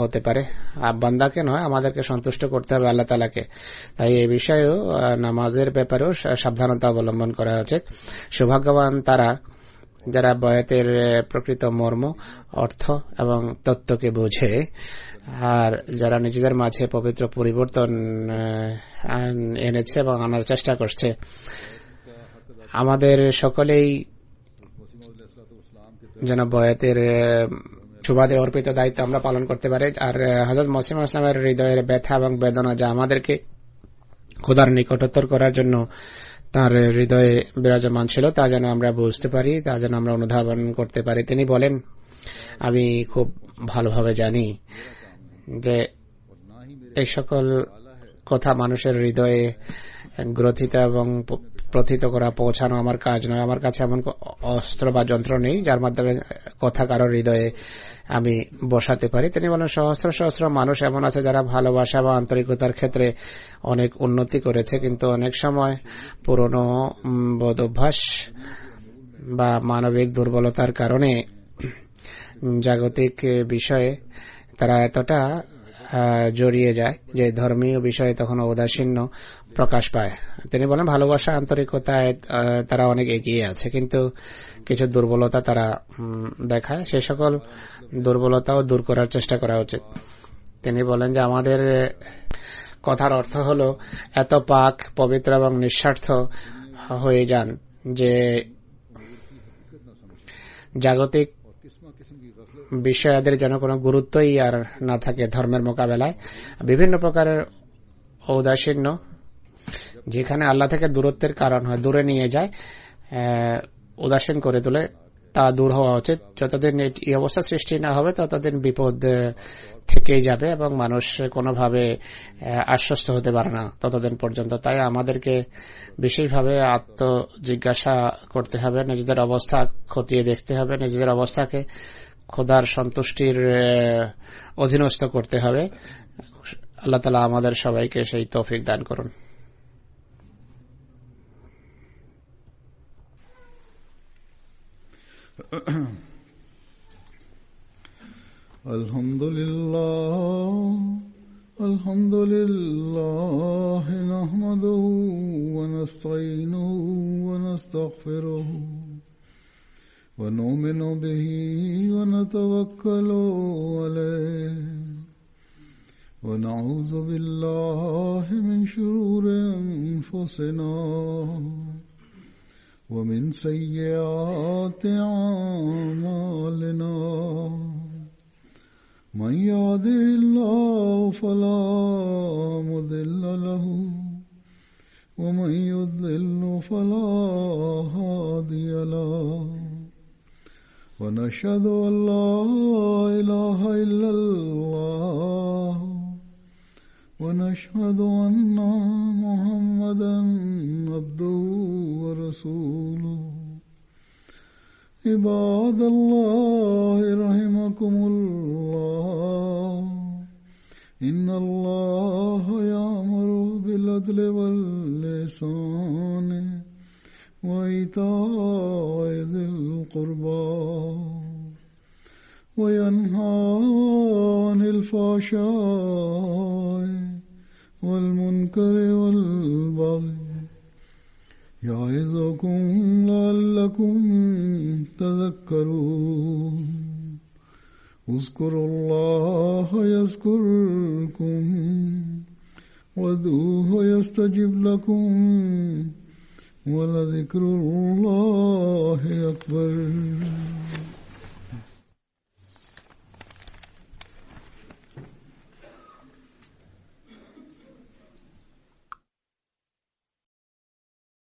[SPEAKER 2] হতে পারে? বান্দাকে নয়, আমাদেরকে সন্তুষ্ট করতে হবে আল্লাহ তাআলাকে। তাই এই বিষয়েও নামাজের ব্যাপারেও সাবধানতা অবলম্বন করা উচিত। সৌভাগ্যবান তারা যারা বয়াতের প্রকৃত মর্ম, অর্থ এবং তত্ত্বকে বোঝে আর যারা নিজেদের মাঝে পবিত্র পরিবর্তন এনেছে এবং আনার চেষ্টা করছে। আমাদের সকলেই যেন বয়াতের সুবাদে অর্পিত দায়িত্ব আমরা পালন করতে পারি। আর হযরত মসিহ মাউদ ইসলামের হৃদয়ের ব্যথা এবং বেদনা যা আমাদেরকে খোদার নিকটতর করার জন্য তার হৃদয়ে বিরাজমান ছিল তা যেন আমরা বুঝতে পারি, তা যেন আমরা অনুধাবন করতে পারি। তিনি বলেন, আমি খুব ভালোভাবে জানি যে এই সকল কথা মানুষের হৃদয়ে গ্রথিত এবং প্রথিত করা, পৌঁছানো আমার কাজ নয়। আমার কাছে এমন অস্ত্র বা যন্ত্র নেই যার মাধ্যমে কথা কারোর হৃদয়ে আমি বসাতে পারি। তিনি বলেন, সহস্র সহস্র মানুষ এমন আছে যারা ভালোবাসা বা আন্তরিকতার ক্ষেত্রে অনেক উন্নতি করেছে, কিন্তু অনেক সময় পুরনো বোধ অভ্যাস বা মানবিক দুর্বলতার কারণে জাগতিক বিষয়ে তারা এতটা জড়িয়ে যায় যে ধর্মীয় বিষয়ে তখন ঔদাসীন্য প্রকাশ পায়। তিনি বলেন, ভালোবাসা আন্তরিকতায় তারা অনেক এগিয়ে আছে, কিন্তু কিছু দুর্বলতা তারা দেখায়। সে সকল দুর্বলতাও দূর করার চেষ্টা করা উচিত। তিনি বলেন যে আমাদের কথার অর্থ হল এত পাক, পবিত্র এবং নিঃস্বার্থ হয়ে যান যে জাগতিক বিষয়াদের যেন কোনো গুরুত্বই আর না থাকে ধর্মের মোকাবেলায়। বিভিন্ন প্রকারের ঔদাসীন্য যেখানে আল্লাহ থেকে দূরত্বের কারণ হয়, দূরে নিয়ে যায়, উদাসীন করে তোলে, তা দূর হওয়া উচিত। যতদিন এই অবস্থা সৃষ্টি না হবে ততদিন বিপদ থেকেই যাবে এবং মানুষ কোনোভাবে আশ্বস্ত হতে পারে না ততদিন পর্যন্ত। তাই আমাদেরকে বিশেষভাবে আত্মজিজ্ঞাসা করতে হবে, নিজেদের অবস্থা খতিয়ে দেখতে হবে, নিজেদের অবস্থাকে খোদার সন্তুষ্টির অধীনস্থ করতে হবে। আল্লাহ তাআলা আমাদের সবাইকে সেই তৌফিক দান করুন।
[SPEAKER 1] আলহামদুলিল্লাহ নাহমাদুহু ওয়া নাস্তাঈনুহু ওয়া নাস্তাগফিরুহু ওয়া নু'মিনু বিহি ওয়া নাতাওয়াক্কালু আলাইহি ওয়া নাউযু বিল্লাহি মিন শুরুরি আনফুসিনা ومن سيئات أعمالنا من يهده الله فلا مضل له ومن يضلل فلا هادي له ونشهد أن لا إله إلا الله ونشهد أن محمدا عبده ورسوله عباد الله رحمكم الله إن الله يأمر بالعدل والإحسان وإيتاء ذي القربى وينهى عن الفحشاء والمنكر والبغي يعظكم لعلكم تذكرون اذكروا الله يذكركم وادعوه يستجب لكم ولذكر الله أكبر.